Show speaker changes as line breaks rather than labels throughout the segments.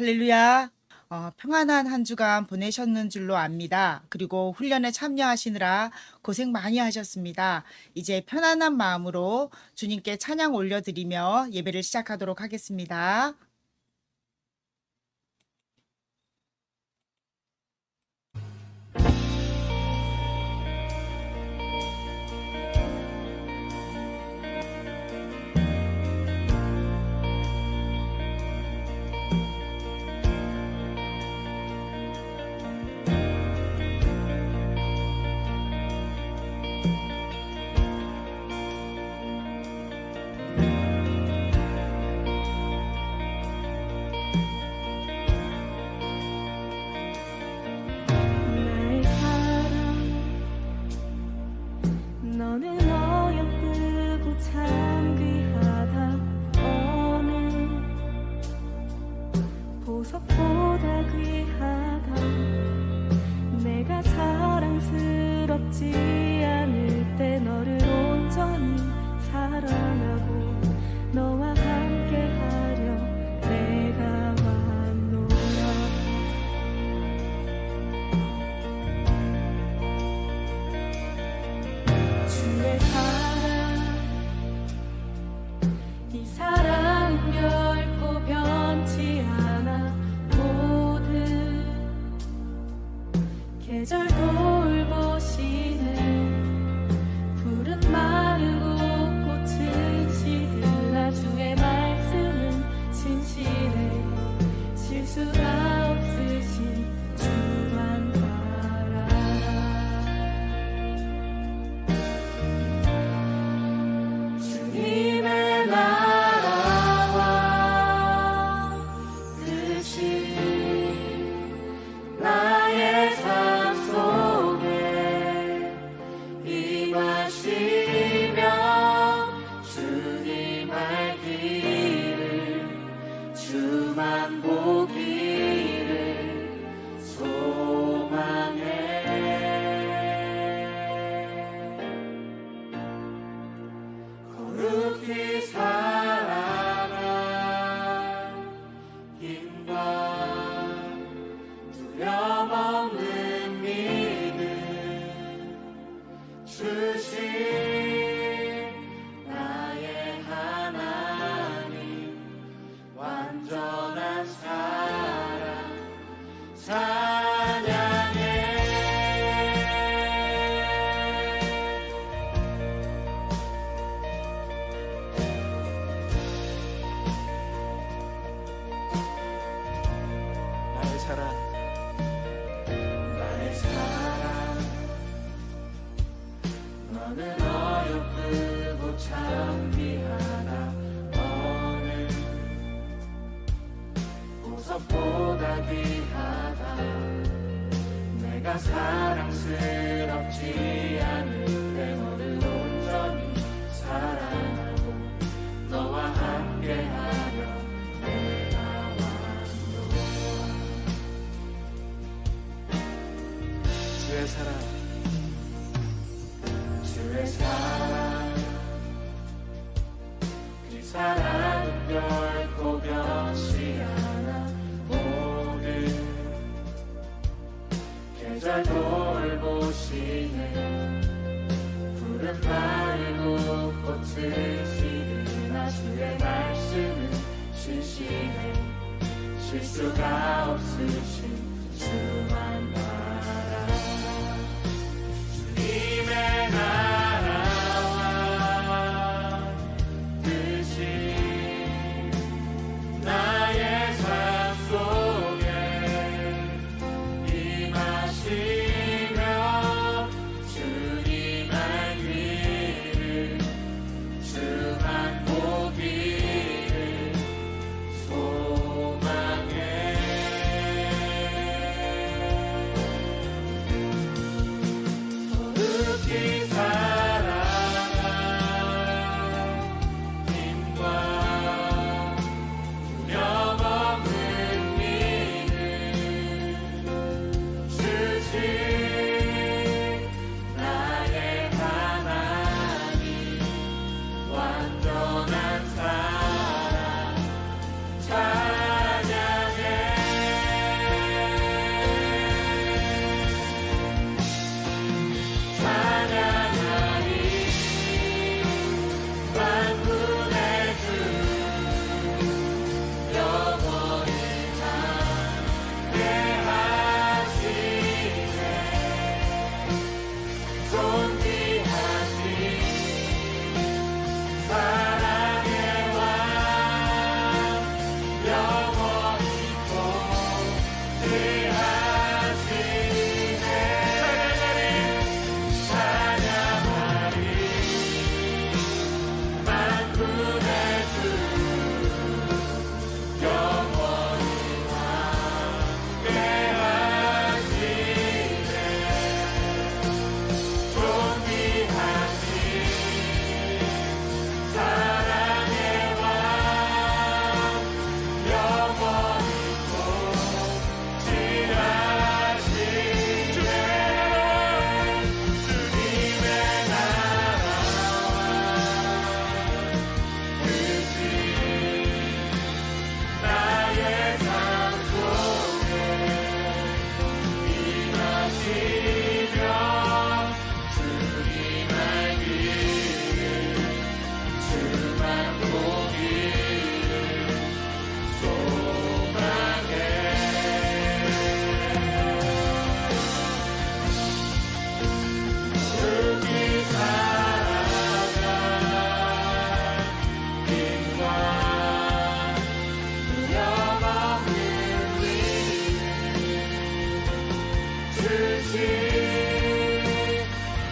할렐루야. 평안한 한 주간 보내셨는 줄로 압니다. 그리고 훈련에 참여하시느라 고생 많이 하셨습니다. 이제 편안한 마음으로 주님께 찬양 올려드리며 예배를 시작하도록 하겠습니다.
나의 사랑 너는 어여쁘고 참 귀하다 어느 보석보다 귀하다 내가 사랑스럽지 않을 때 너를 온전히 사랑하고 너와 함께하려 내가 왔노라 주의 사랑 이 사랑은 결코 변치 않아 모든 계절 돌보시네 푸른 마르고 꽃은 시들라 주의 말씀은 신실해 실수가 없으신 주만 바라라 주님의 나라와 뜻이 나의 삶 속에 임하시며 주님 알기를 주만 보기를 소망해 거룩히 살아갈 힘과 두려움 없는 믿음 주신 나의 하나님 완전한 사랑 찬양해 나의 사랑 나의 사랑 너는 어여쁘고 참 귀하다 어느 보석보다 귀하다 내가 사랑스럽지 않을 때 너를 온전히 사랑하고 너와 함께하며 내가 왔노라 주의 사랑 주의 사랑 그 사랑은 결코 변치 않아 모든 계절 돌보시네 푸른 마르고 꽃은 시드나 주의 말씀은 신실해 실수가 없으신 주만 바라 주님의 나라와 뜻이 나의 삶 속에 임하시며 주님 알기를 주만 보기를 소망해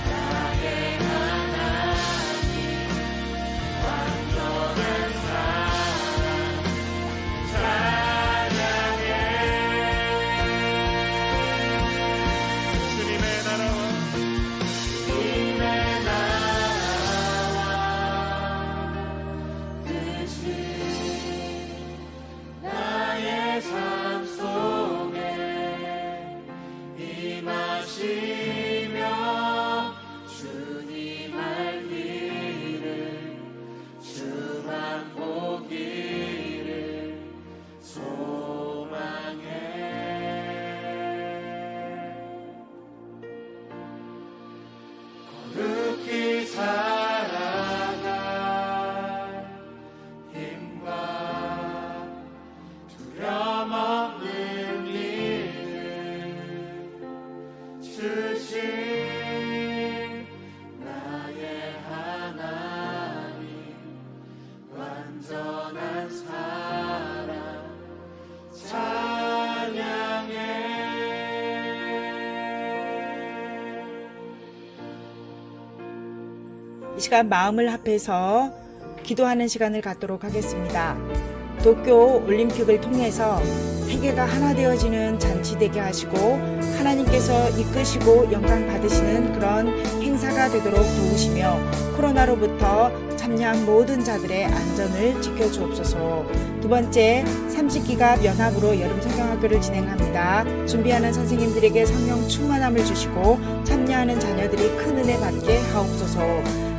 나의 하나님 완전한 사랑 찬양해 주님의 나라와 주님의 나라와 뜻이 나의 삶 속에 임하시며 주님 알기를 주만 보기를 소망해 거룩히 살아갈 힘과 두려움 없는 일을 주신 나의 하나님 완전한 사랑 찬양해
이 시간 마음을 합해서 기도하는 시간을 갖도록 하겠습니다. 도쿄 올림픽을 통해서 세계가 하나 되어지는 잔치 되게 하시고 하나님께서 이끄시고 영광 받으시는 그런 행사가 되도록 도우시며 코로나로부터 참여한 모든 자들의 안전을 지켜주옵소서. 두 번째, 30기갑 연합으로 여름 성경학교를 진행합니다. 준비하는 선생님들에게 성령 충만함을 주시고 참여하는 자녀들이 큰 은혜 받게 하옵소서.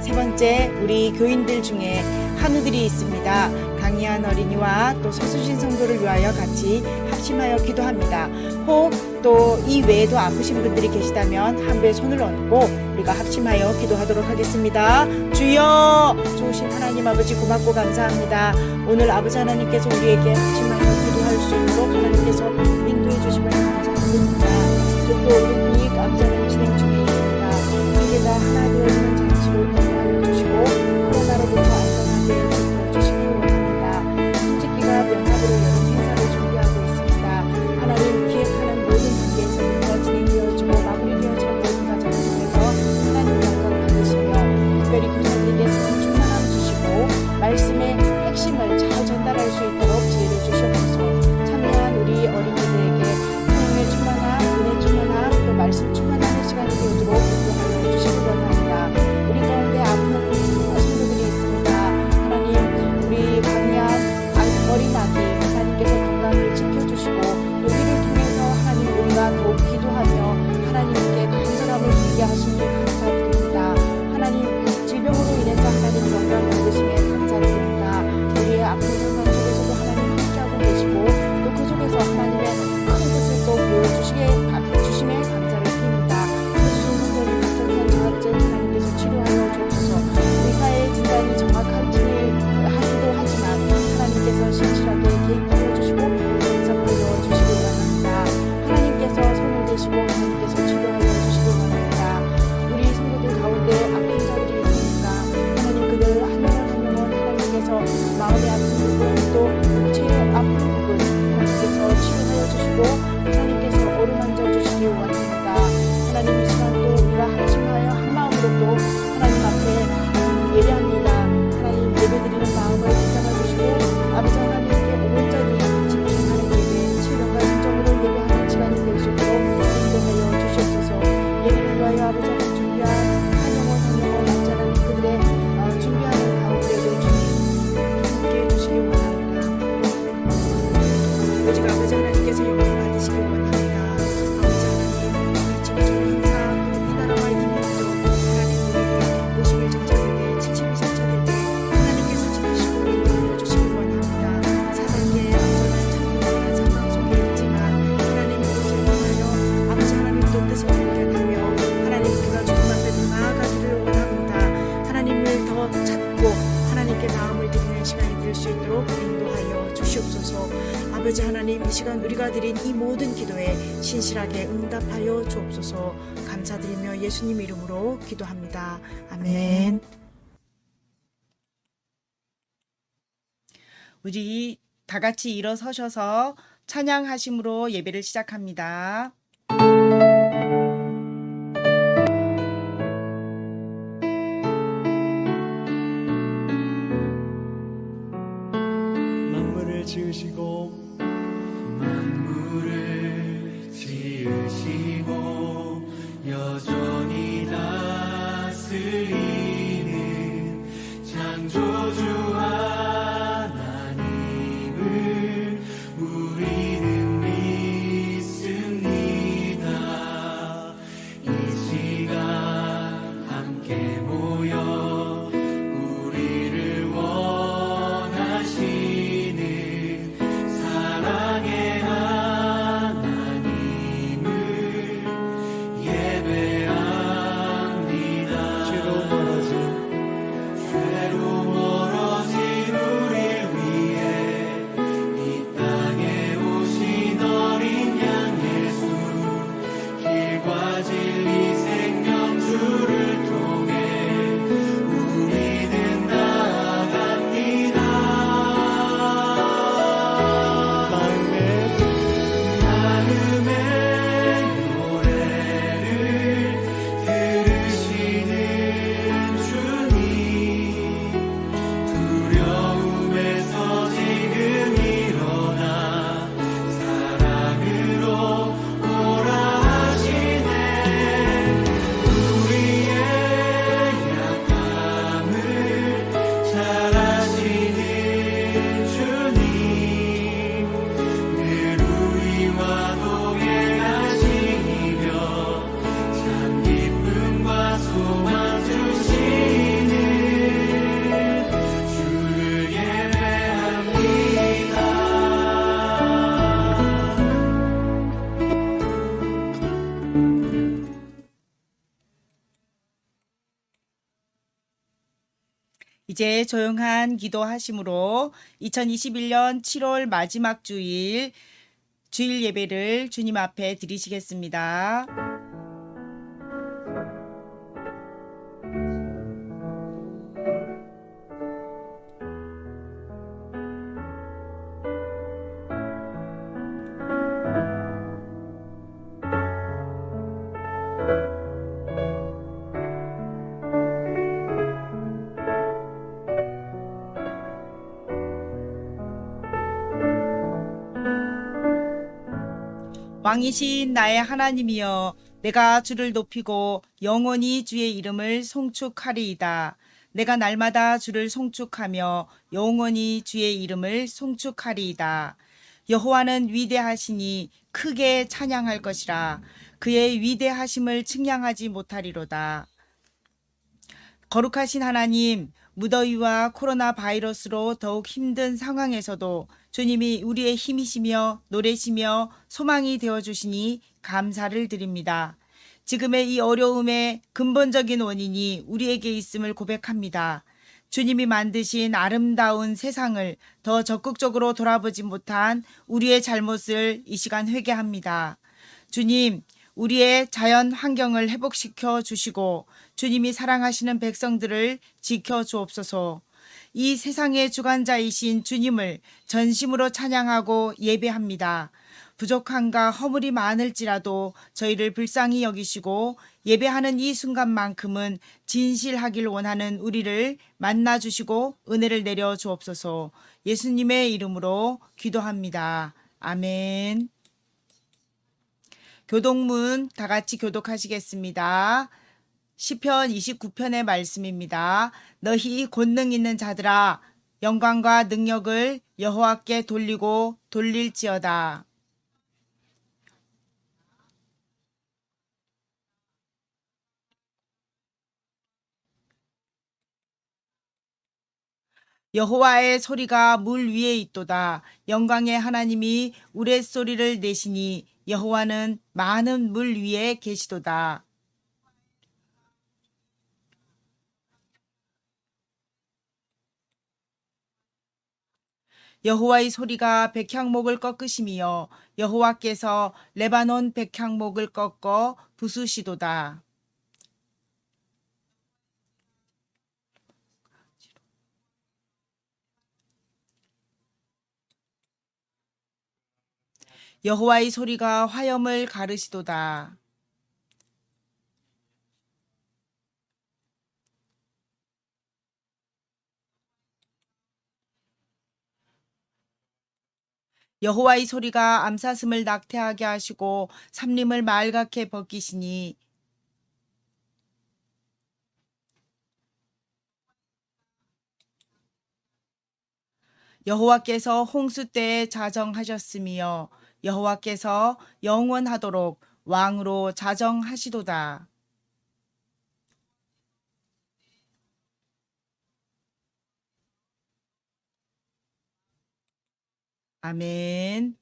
세 번째, 우리 교인들 중에 한우들이 있습니다. 강희한 어린이와 또 서수진 성도를 위하여 같이 합심하여 기도합니다. 혹 또 이 외에도 아프신 분들이 계시다면 한 배에 손을 얹고 우리가 합심하여 기도하도록 하겠습니다. 주여, 좋으신 하나님 아버지 고맙고 감사합니다. 오늘 아버지 하나님께서 우리에게 합심하여 기도할 수 있도록 하나님께서 인도해 주심을 감사드립니다. 도쿄 올림픽 아버지 진행 중입니다. 세계가 하나 되어지는 잔치로 인도하여 주시고 코로나로부터 안전하게 지켜주시기 원합니다. 30기갑 연합으로 여름 행사를 준비하고 있습니다. 하나님 기획하는 모든 단계에서부터 진행되어지고 마무리되어지는 모든 과정을 통해서 하나님 영광 받으시며 특별히 교사들에게 성령 충만함 주시고 말씀의 핵심을 잘 전달할 수 있도록 지혜를 주시옵소서. 참여한 우리 어린이들에게 성령의 충만함, 은혜 충만함, 또 말씀 충만함의 시간이 되어지도록 인도하여 주시기 원합니다. 우리 가운데 아픈 성도들이 있습니다. 하나님, 우리 강한 어린아기 하나님께서 건강을 지켜주시고 우리를 통해서 하나님 우리가 더욱 기도하며 하나님께 간절함을 빌게 하시니 감사드립니다. 하나님, 질병으로 인해서 하나님 영광 받으심에 감사드립니다. 우리의 아픈 건강 속에서도 하나님 함께하고 계시고 또 그 속에서 하나님의 큰 뜻을 또 보여주심에 감사를 드립니다. 주신 성도를 비슷한 자아증 하나님께서 치료하여 주옵소서. 의사의 진단이 정확하기도 하지만 하나님께서 신실하게 개입하여 주시고 감사하여 주시기 원합니다. 하나님께서 손을 대시고 하나님께서 치료하여 주시기 원합니다. 우리 성도들 가운데 아픈 자들이 있으니까 하나님 그들 한 영혼 한 영혼 하나님께서 마음의 아픈 부분 또 육체의 아픈 부분 하나님께서 치료하여 주시고 하나님께서 어루만져 주시기 원합니다. 하나님 이 시간도 우리가 합심하여 한 마음으로 또 하나님 앞에 예배합니다. 하나님 예배드리는 마음을 붙잡아 주시고 아버지 하나님께 온전히 집중하는 예배, 치료과 진정으로 예배하는 시간이 될 수 있도록 인도하여 주시옵소서. 예배를 위하여 아버지 하나님 준비한 한 영혼 한 영혼 안전한 그들의 준비하는 가운데도 주님 함께해 주시기 원합니다. 오직 아버지 하나님께서 영광 받으시기 원합니다. 아버지 하나님, 이 집중 행사 이 나라와 이 민족 하나님 우리 50일 전차될 때 70일 전차될 때 하나님께서 지키시고 인도하여 주시기 원합니다. 사단계의 안전한 참여하는 상황 속에 있지만 하나님 그것을 통하여 아버지 하나님 또 뜻을 발견하며 하나님 우리가 주님 앞에 더 나아가기를 원합니다. 하나님을 더 찾고 하나님께 마음을 드리는 시간이 될 수 있도록 인도하여 주시옵소서. 아버지 하나님, 이 시간 우리가 드린 이 모든 기도에 신실하게 응답하여 주옵소서. 감사드리며 예수님 이름으로 기도합니다. 아멘. 우리 다 같이 일어서셔서 찬양하심으로 예배를 시작합니다.
하시고 여전히 다스리는 창조주 하나님을 우리는 믿습니다. 이 시간 함께 모여 우리를 원하시는 사랑의 하나님을 예배합니다. 죄로 멀어진 우릴 위해 이 땅에 오신 어린 양 예수, 길과 진리 생명주를 통해 우리는 나아갑니다. 마음의 노래를 들으시는 주님, 두려움에서 지금 일어나 사랑으로 오라 하시네. 우리의 약함을 잘 아시는 주님, 늘 우리와 동행하시며 참 기쁨과 소망 주시는 주를 예배합니다.
이제 조용한 기도하심으로 2021년 7월 마지막 주일 예배를 주님 앞에 드리시겠습니다. 왕이신 나의 하나님이여, 내가 주를 높이고 영원히 주의 이름을 송축하리이다. 내가 날마다 주를 송축하며 영원히 주의 이름을 송축하리이다. 여호와는 위대하시니 크게 찬양할 것이라. 그의 위대하심을 측량하지 못하리로다. 거룩하신 하나님, 무더위와 코로나 바이러스로 더욱 힘든 상황에서도 주님이 우리의 힘이시며 노래시며 소망이 되어주시니 감사를 드립니다. 지금의 이 어려움의 근본적인 원인이 우리에게 있음을 고백합니다. 주님이 만드신 아름다운 세상을 더 적극적으로 돌아보지 못한 우리의 잘못을 이 시간 회개합니다. 주님, 우리의 자연 환경을 회복시켜 주시고 주님이 사랑하시는 백성들을 지켜 주옵소서. 이 세상의 주관자이신 주님을 전심으로 찬양하고 예배합니다. 부족함과 허물이 많을지라도 저희를 불쌍히 여기시고 예배하는 이 순간만큼은 진실하길 원하는 우리를 만나 주시고 은혜를 내려 주옵소서. 예수님의 이름으로 기도합니다. 아멘. 교독문 다 같이 교독하시겠습니다. 시편 29편의 말씀입니다. 너희 권능 있는 자들아, 영광과 능력을 여호와께 돌리고 돌릴지어다. 여호와의 소리가 물 위에 있도다. 영광의 하나님이 우레소리를 내시니 여호와는 많은 물 위에 계시도다. 여호와의 소리가 백향목을 꺾으심이여 여호와께서 레바논 백향목을 꺾어 부수시도다. 여호와의 소리가 화염을 가르시도다. 여호와의 소리가 암사슴을 낙태하게 하시고 삼림을 말갛게 벗기시니 여호와께서 홍수 때에 자정하셨으며 여호와께서 영원하도록 왕으로 자정하시도다. 아멘.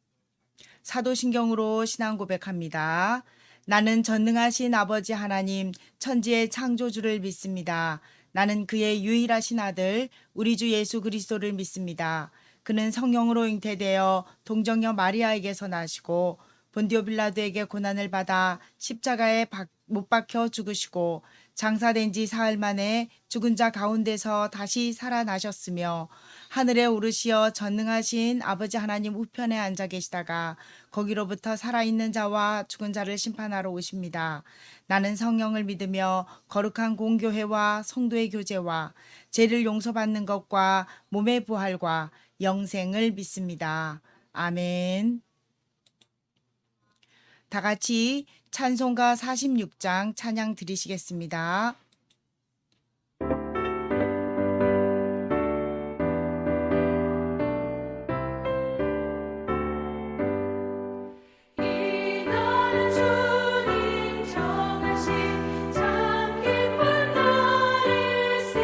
사도신경으로 신앙 고백합니다. 나는 전능하신 아버지 하나님 천지의 창조주를 믿습니다. 나는 그의 유일하신 아들 우리 주 예수 그리스도를 믿습니다. 그는 성령으로 잉태되어 동정녀 마리아에게서 나시고 본디오 빌라도에게 고난을 받아 십자가에 못 박혀 죽으시고 장사된 지 사흘 만에 죽은 자 가운데서 다시 살아나셨으며 하늘에 오르시어 전능하신 아버지 하나님 우편에 앉아 계시다가 거기로부터 살아있는 자와 죽은 자를 심판하러 오십니다. 나는 성령을 믿으며 거룩한 공교회와 성도의 교제와 죄를 용서받는 것과 몸의 부활과 영생을 믿습니다. 아멘. 다 같이 찬송가 46장 찬양 드리시겠습니다.
이날은 주님 정하신 참 기쁜 날일세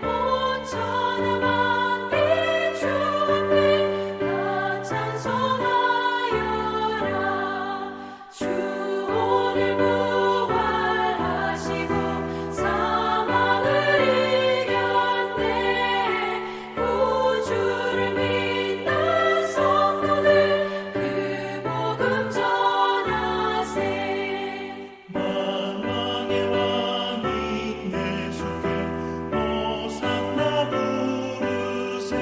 온 천하 만민 주 앞에 다 찬송하여라 주 오늘 부활하시고 사망을 이겼네 우주를 믿는 성도들 그 복음 전하세
만왕의 왕인 예수께 호산나 부르세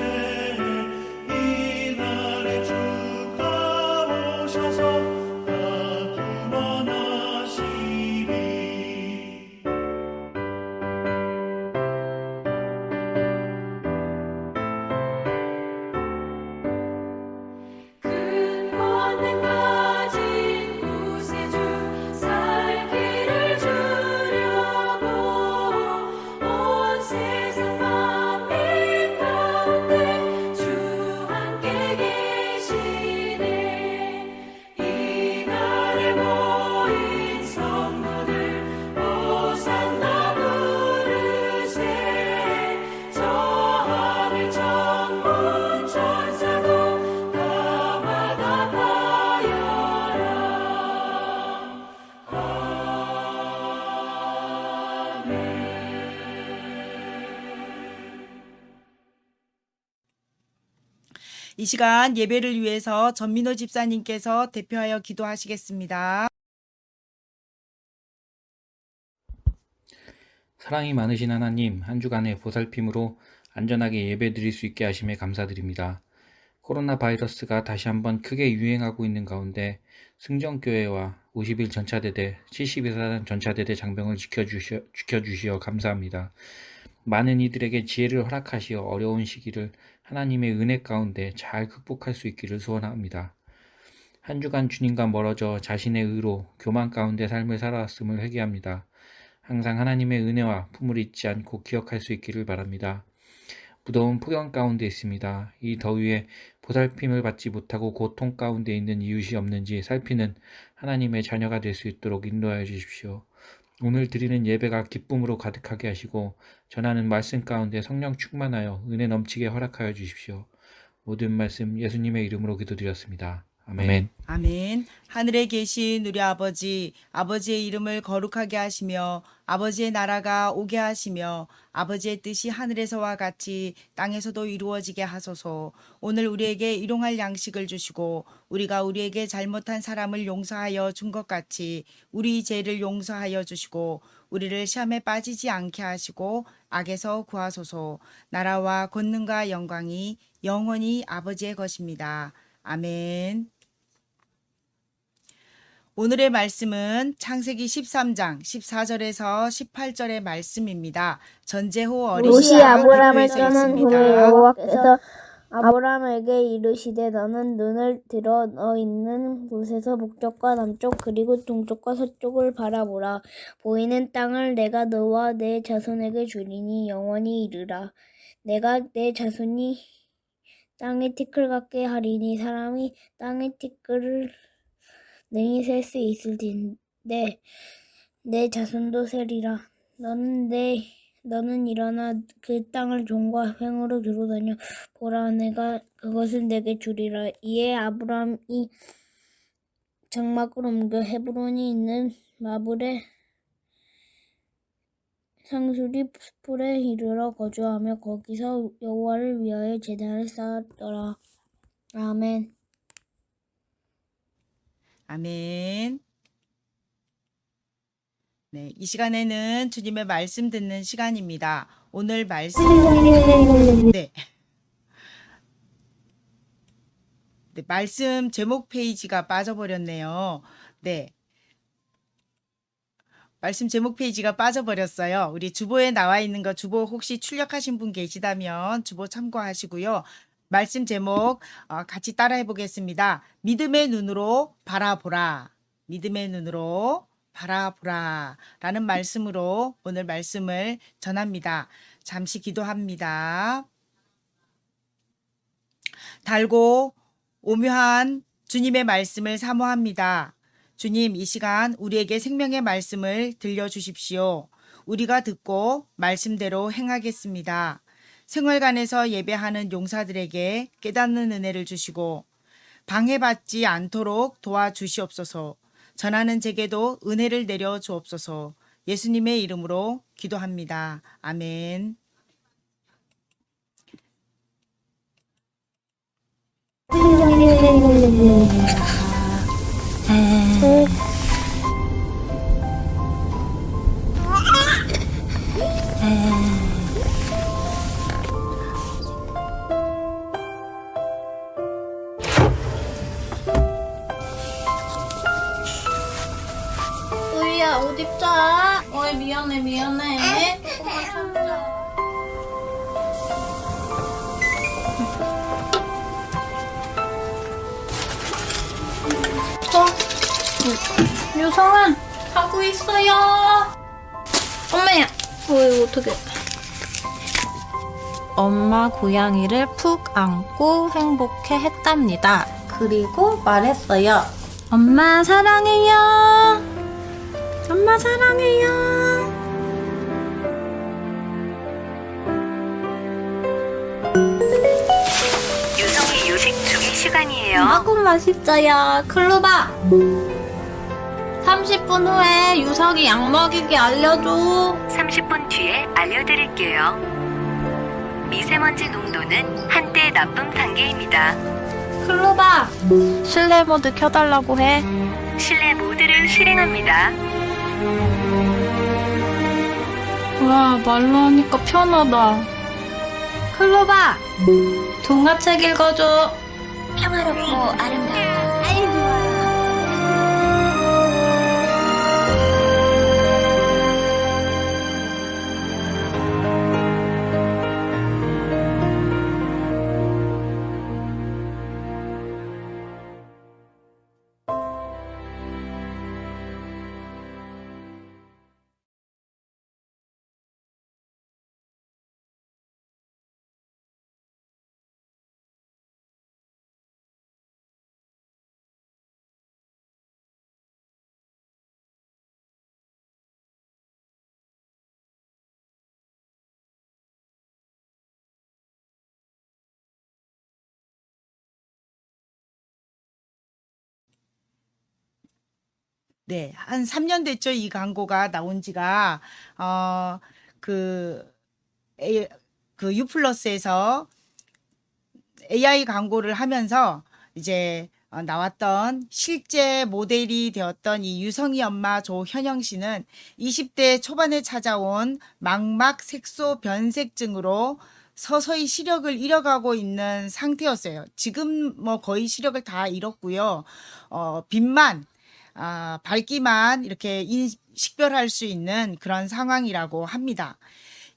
이날에 주가 오셔서 다 구원하시리
큰 권능 가진 구세주 살 길을 주려고 온 세상 만민 가운데 주 함께 계시네 이날에 모인 성도들 호산나 부르세 저 하늘 천문 천사도 다 화답하여라
이 시간 예배를 위해서 전민호 집사님께서 대표하여 기도하시겠습니다.
사랑이 많으신 하나님, 한 주간의 보살핌으로 안전하게 예배드릴 수 있게 하심에 감사드립니다. 코로나 바이러스가 다시 한번 크게 유행하고 있는 가운데 승정교회와 50일 전차대대, 72사단 전차대대 장병을 지켜주시어 감사합니다. 많은 이들에게 지혜를 허락하시어 어려운 시기를 하나님의 은혜 가운데 잘 극복할 수 있기를 소원합니다. 한 주간 주님과 멀어져 자신의 의로 교만 가운데 삶을 살아왔음을 회개합니다. 항상 하나님의 은혜와 품을 잊지 않고 기억할 수 있기를 바랍니다. 무더운 폭염 가운데 있습니다. 이 더위에 보살핌을 받지 못하고 고통 가운데 있는 이웃이 없는지 살피는 하나님의 자녀가 될 수 있도록 인도하여 주십시오. 오늘 드리는 예배가 기쁨으로 가득하게 하시고 전하는 말씀 가운데 성령 충만하여 은혜 넘치게 허락하여 주십시오. 모든 말씀 예수님의 이름으로 기도드렸습니다. 아멘.
아멘. 하늘에 계신 우리 아버지, 아버지의 이름을 거룩하게 하시며 아버지의 나라가 오게 하시며 아버지의 뜻이 하늘에서와 같이 땅에서도 이루어지게 하소서. 오늘 우리에게 일용할 양식을 주시고 우리가 우리에게 잘못한 사람을 용서하여 준 것 같이 우리 죄를 용서하여 주시고 우리를 시험에 빠지지 않게 하시고 악에서 구하소서. 나라와 권능과 영광이 영원히 아버지의 것입니다. 아멘. 오늘의 말씀은 창세기 13장 14절에서 18절의 말씀입니다. 전재호
롯이
어린이가
아브람을
대표해서
떠난 후에
있습니다.
여호와께서 아브라함에게 이르시되 너는 눈을 들어 너 있는 곳에서 북쪽과 남쪽 그리고 동쪽과 서쪽을 바라보라. 보이는 땅을 내가 너와 내 자손에게 주리니 영원히 이르라. 내가 내 자손이 땅의 티끌 같게 하리니 사람이 땅의 티끌을 능히 셀 수 있을진데 내 자손도 세리라. 너는 일어나 그 땅을 종과 횡으로 두루 다녀 보라. 내가 그것을 내게 주리라. 이에 아브람이 장막을 옮겨 헤브론이 있는 마블의 상수리 숲에 이르러 거주하며 거기서 여호와를 위하여 제단을 쌓았더라. 아멘.
아멘. 네, 이 시간에는 주님의 말씀 듣는 시간입니다. 오늘 말씀 네. 네, 말씀 제목 페이지가 빠져버렸네요. 네. 말씀 제목 페이지가 빠져버렸어요. 우리 주보에 나와 있는 거 주보 혹시 출력하신 분 계시다면 주보 참고하시고요. 말씀 제목 같이 따라해 보겠습니다. 믿음의 눈으로 바라보라. 믿음의 눈으로 바라보라 라는 말씀으로 오늘 말씀을 전합니다. 잠시 기도합니다. 달고 오묘한 주님의 말씀을 사모합니다. 주님, 이 시간 우리에게 생명의 말씀을 들려주십시오. 우리가 듣고 말씀대로 행하겠습니다. 생활관에서 예배하는 용사들에게 깨닫는 은혜를 주시고 방해받지 않도록 도와주시옵소서. 전하는 제게도 은혜를 내려 주옵소서. 예수님의 이름으로 기도합니다. 아멘.
우리야 옷 입자. 어이 미안해. 조금만 참자. 유성아 하고 있어요. 엄마야. 어이 어떡해.
엄마 고양이를 푹 안고 행복해 했답니다. 그리고 말했어요. 엄마 사랑해요. 엄마 사랑해요.
유성이 요식 주기 시간이에요.
아구 맛있어요. 클로바. 30분 후에 유석이 약 먹이기 알려줘.
30분 뒤에 알려드릴게요. 미세먼지 농도는 한때 나쁨 단계입니다.
클로바. 실내 모드 켜달라고 해.
실내 모드를 실행합니다.
와, 말로 하니까 편하다. 클로바. 동화책 읽어줘.
평화롭고 아름다운
네, 한 3년 됐죠. 이 광고가 나온 지가. 그, 그 유플러스에서 AI 광고를 하면서 이제 나왔던 실제 모델이 되었던 이 유성이 엄마 조현영 씨는 20대 초반에 찾아온 망막 색소 변색증으로 서서히 시력을 잃어가고 있는 상태였어요. 지금 뭐 거의 시력을 다 잃었고요. 빛만 밝기만 이렇게 식별할 수 있는 그런 상황이라고 합니다.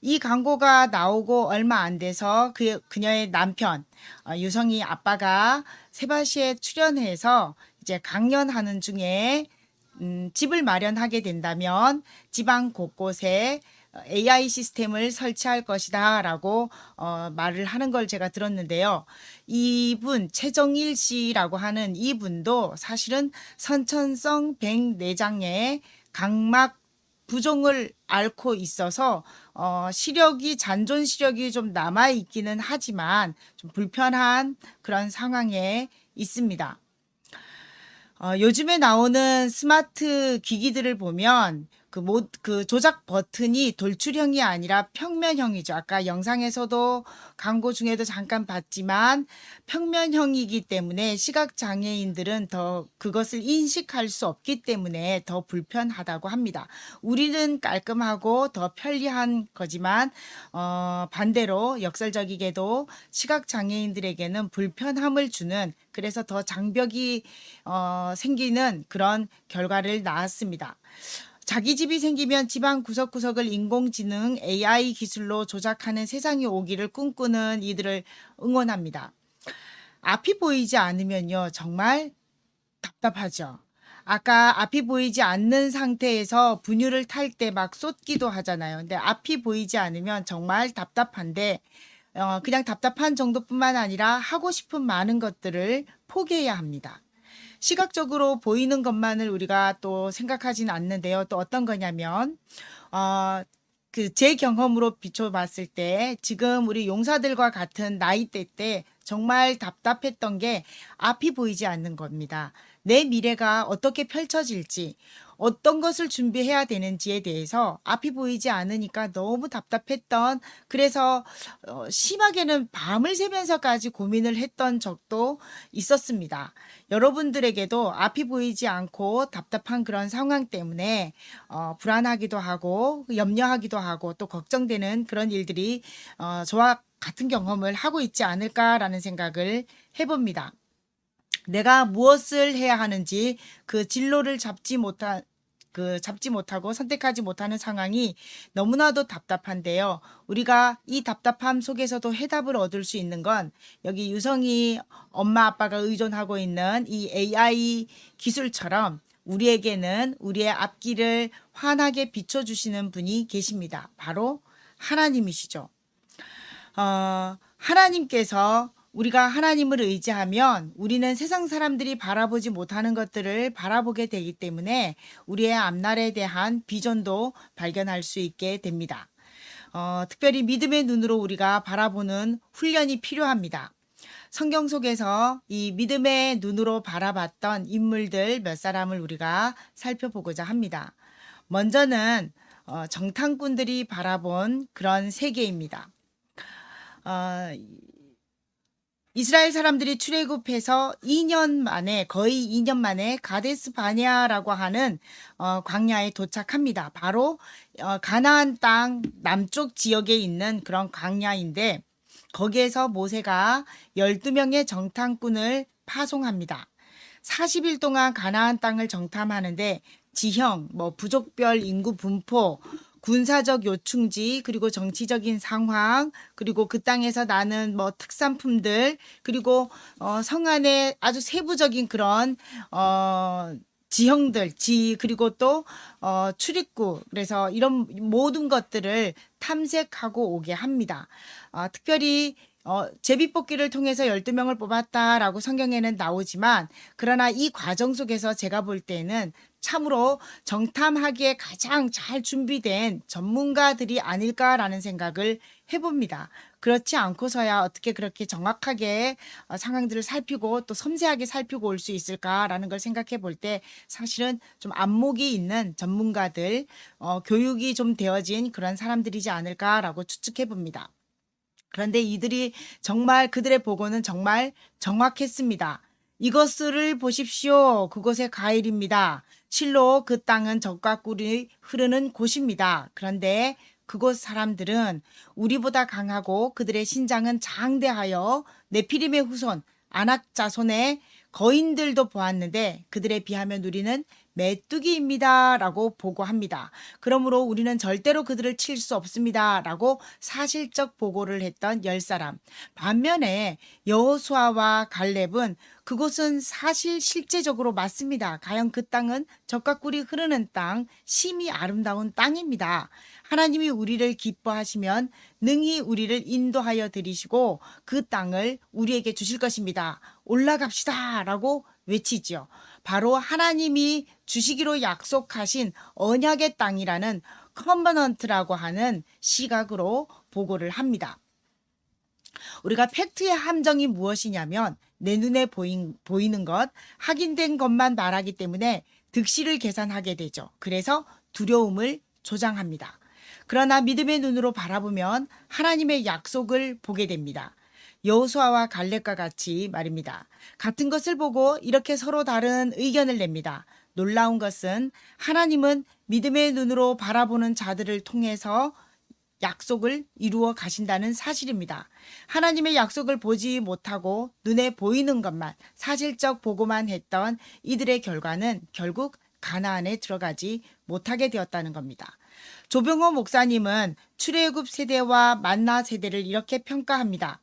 이 광고가 나오고 얼마 안 돼서 그녀의 남편 유성이 아빠가 세바시에 출연해서 이제 강연하는 중에 집을 마련하게 된다면 지방 곳곳에 AI 시스템을 설치할 것이다 라고 말을 하는 걸 제가 들었는데요. 이분 최정일 씨라고 하는 이분도 사실은 선천성 백내장의 각막 부종을 앓고 있어서 잔존 시력이 좀 남아 있기는 하지만 좀 불편한 그런 상황에 있습니다. 요즘에 나오는 스마트 기기들을 보면 그 조작 버튼이 돌출형이 아니라 평면형이죠. 아까 영상에서도 광고 중에도 잠깐 봤지만 평면형이기 때문에 시각장애인들은 더 그것을 인식할 수 없기 때문에 더 불편하다고 합니다. 우리는 깔끔하고 더 편리한 거지만 반대로 역설적이게도 시각장애인들에게는 불편함을 주는, 그래서 더 장벽이 생기는 그런 결과를 낳았습니다. 자기 집이 생기면 집안 구석구석을 인공지능 AI 기술로 조작하는 세상이 오기를 꿈꾸는 이들을 응원합니다. 앞이 보이지 않으면요, 정말 답답하죠. 아까 앞이 보이지 않는 상태에서 분유를 탈 때 막 쏟기도 하잖아요. 근데 앞이 보이지 않으면 정말 답답한데 그냥 답답한 정도뿐만 아니라 하고 싶은 많은 것들을 포기해야 합니다. 시각적으로 보이는 것만을 우리가 또 생각하지는 않는데요. 또 어떤 거냐면 제 경험으로 비춰봤을 때 지금 우리 용사들과 같은 나이대 때 정말 답답했던 게 앞이 보이지 않는 겁니다. 내 미래가 어떻게 펼쳐질지, 어떤 것을 준비해야 되는지에 대해서 앞이 보이지 않으니까 너무 답답했던, 그래서 심하게는 밤을 새면서까지 고민을 했던 적도 있었습니다. 여러분들에게도 앞이 보이지 않고 답답한 그런 상황 때문에 불안하기도 하고 염려하기도 하고 또 걱정되는 그런 일들이 저와 같은 경험을 하고 있지 않을까라는 생각을 해봅니다. 내가 무엇을 해야 하는지 그 진로를 잡지 못하고 선택하지 못하는 상황이 너무나도 답답한데요. 우리가 이 답답함 속에서도 해답을 얻을 수 있는 건 여기 유성이 엄마 아빠가 의존하고 있는 이 AI 기술처럼 우리에게는 우리의 앞길을 환하게 비춰주시는 분이 계십니다. 바로 하나님이시죠. 하나님께서, 우리가 하나님을 의지하면 우리는 세상 사람들이 바라보지 못하는 것들을 바라보게 되기 때문에 우리의 앞날에 대한 비전도 발견할 수 있게 됩니다. 특별히 믿음의 눈으로 우리가 바라보는 훈련이 필요합니다. 성경 속에서 이 믿음의 눈으로 바라봤던 인물들 몇 사람을 우리가 살펴보고자 합니다. 먼저는 정탐꾼들이 바라본 그런 세계입니다. 이스라엘 사람들이 출애굽해서 거의 2년 만에 가데스 바네아라고 하는 광야에 도착합니다. 바로 가나안 땅 남쪽 지역에 있는 그런 광야인데 거기에서 모세가 12명의 정탐꾼을 파송합니다. 40일 동안 가나안 땅을 정탐하는데 지형, 부족별 인구 분포, 군사적 요충지, 그리고 정치적인 상황, 그리고 그 땅에서 나는 특산품들, 그리고 성안의 아주 세부적인 그런 지형들, 그리고 또 출입구, 그래서 이런 모든 것들을 탐색하고 오게 합니다. 특별히 제비뽑기를 통해서 12명을 뽑았다라고 성경에는 나오지만, 그러나 이 과정 속에서 제가 볼 때는 참으로 정탐하기에 가장 잘 준비된 전문가들이 아닐까라는 생각을 해봅니다. 그렇지 않고서야 어떻게 그렇게 정확하게 상황들을 살피고 또 섬세하게 살피고 올 수 있을까라는 걸 생각해 볼 때 사실은 좀 안목이 있는 전문가들, 교육이 좀 되어진 그런 사람들이지 않을까라고 추측해 봅니다. 그런데 이들이 정말 그들의 보고는 정말 정확했습니다. 이것을 보십시오. 그곳의 가일입니다. 실로 그 땅은 젖과 꿀이 흐르는 곳입니다. 그런데 그곳 사람들은 우리보다 강하고 그들의 신장은 장대하여 네피림의 후손 아낙 자손의 거인들도 보았는데 그들에 비하면 우리는 메뚜기입니다. 라고 보고합니다. 그러므로 우리는 절대로 그들을 칠 수 없습니다. 라고 사실적 보고를 했던 10사람. 반면에 여호수아와 갈렙은 그곳은 사실 실제적으로 맞습니다. 가령 그 땅은 젖과 꿀이 흐르는 땅, 심히 아름다운 땅입니다. 하나님이 우리를 기뻐하시면 능히 우리를 인도하여 드리시고 그 땅을 우리에게 주실 것입니다. 올라갑시다 라고 외치지요. 바로 하나님이 주시기로 약속하신 언약의 땅이라는 커버넌트라고 하는 시각으로 보고를 합니다. 우리가 팩트의 함정이 무엇이냐면 내 눈에 보이는 것, 확인된 것만 말하기 때문에 득실을 계산하게 되죠. 그래서 두려움을 조장합니다. 그러나 믿음의 눈으로 바라보면 하나님의 약속을 보게 됩니다. 여호수아와 갈렙과 같이 말입니다. 같은 것을 보고 이렇게 서로 다른 의견을 냅니다. 놀라운 것은 하나님은 믿음의 눈으로 바라보는 자들을 통해서 약속을 이루어 가신다는 사실입니다. 하나님의 약속을 보지 못하고 눈에 보이는 것만 사실적 보고만 했던 이들의 결과는 결국 가나안에 들어가지 못하게 되었다는 겁니다. 조병호 목사님은 출애굽 세대와 만나 세대를 이렇게 평가합니다.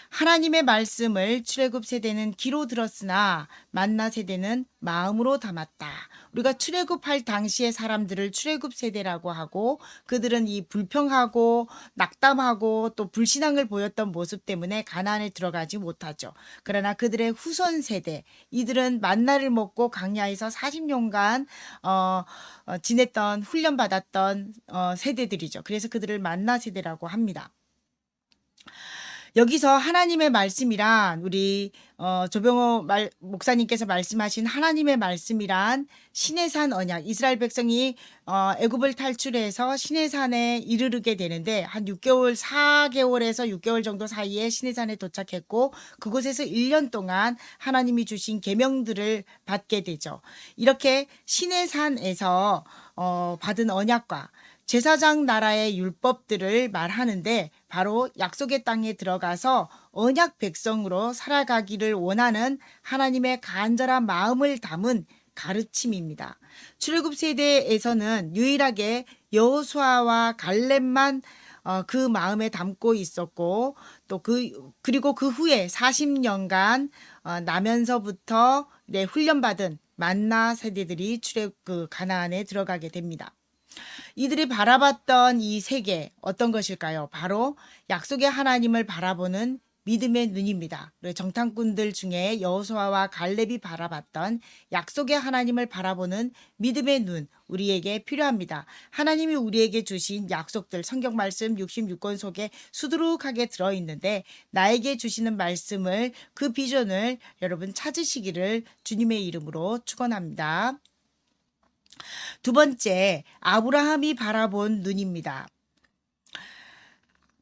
하나님의 말씀을 출애굽 세대는 귀로 들었으나 만나 세대는 마음으로 담았다. 우리가 출애굽할 당시의 사람들을 출애굽 세대라고 하고 그들은 이 불평하고 낙담하고 또 불신앙을 보였던 모습 때문에 가나안에 들어가지 못하죠. 그러나 그들의 후손 세대 이들은 만나를 먹고 광야에서 40년간 지냈던 훈련받았던 세대들이죠. 그래서 그들을 만나 세대라고 합니다. 여기서 하나님의 말씀이란 우리 조병호 목사님께서 말씀하신 하나님의 말씀이란 시내산 언약, 이스라엘 백성이 애굽을 탈출해서 시내산에 이르르게 되는데 한 4개월에서 6개월 정도 사이에 시내산에 도착했고 그곳에서 1년 동안 하나님이 주신 계명들을 받게 되죠. 이렇게 시내산에서 받은 언약과 제사장 나라의 율법들을 말하는데 바로 약속의 땅에 들어가서 언약 백성으로 살아가기를 원하는 하나님의 간절한 마음을 담은 가르침입니다. 출애굽 세대에서는 유일하게 여호수아와 갈렙만 그 마음에 담고 있었고 또 그리고 그 후에 40년간 나면서부터 훈련받은 만나 세대들이 가나안에 들어가게 됩니다. 이들이 바라봤던 이 세계 어떤 것일까요? 바로 약속의 하나님을 바라보는 믿음의 눈입니다. 정탐꾼들 중에 여호수아와 갈렙이 바라봤던 약속의 하나님을 바라보는 믿음의 눈 우리에게 필요합니다. 하나님이 우리에게 주신 약속들 성경 말씀 66권 속에 수두룩하게 들어있는데 나에게 주시는 말씀을 그 비전을 여러분 찾으시기를 주님의 이름으로 축원합니다. 두 번째, 아브라함이 바라본 눈입니다.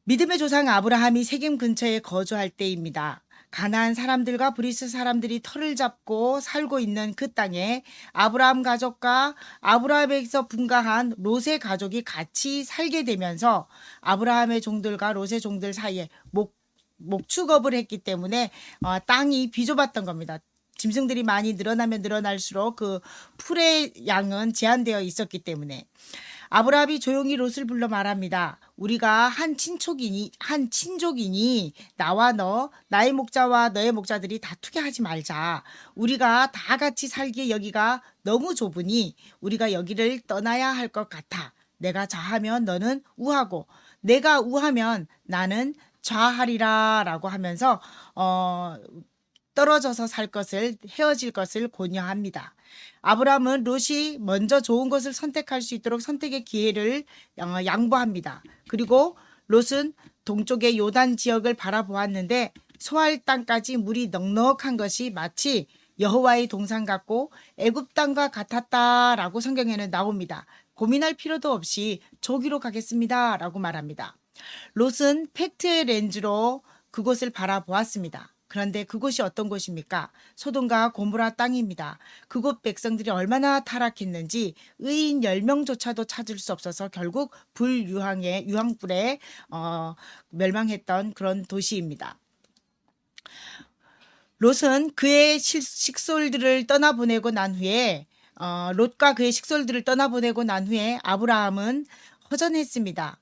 믿음의 조상 아브라함이 세겜 근처에 거주할 때입니다. 가나안 사람들과 브리스 사람들이 터를 잡고 살고 있는 그 땅에 아브라함 가족과 아브라함에게서 분가한 롯의 가족이 같이 살게 되면서 아브라함의 종들과 롯의 종들 사이에 목축업을 했기 때문에 땅이 비좁았던 겁니다. 짐승들이 많이 늘어나면 늘어날수록 그 풀의 양은 제한되어 있었기 때문에 아브라함이 조용히 롯을 불러 말합니다. 우리가 한 친족이니 나와 너, 나의 목자와 너의 목자들이 다투게 하지 말자. 우리가 다 같이 살기에 여기가 너무 좁으니 우리가 여기를 떠나야 할 것 같아. 내가 좌하면 너는 우하고 내가 우하면 나는 좌하리라 라고 하면서 떨어져서 살 것을 헤어질 것을 권유합니다. 아브라함은 롯이 먼저 좋은 것을 선택할 수 있도록 선택의 기회를 양보합니다. 그리고 롯은 동쪽의 요단 지역을 바라보았는데 소할 땅까지 물이 넉넉한 것이 마치 여호와의 동산 같고 애굽 땅과 같았다라고 성경에는 나옵니다. 고민할 필요도 없이 저기로 가겠습니다 라고 말합니다. 롯은 팩트의 렌즈로 그곳을 바라보았습니다. 그런데 그곳이 어떤 곳입니까? 소돔과 고모라 땅입니다. 그곳 백성들이 얼마나 타락했는지 의인 10명조차도 찾을 수 없어서 결국 유황불에 멸망했던 그런 도시입니다. 롯은 그의 식솔들을 떠나보내고 난 후에 롯과 그의 식솔들을 떠나보내고 난 후에 아브라함은 허전했습니다.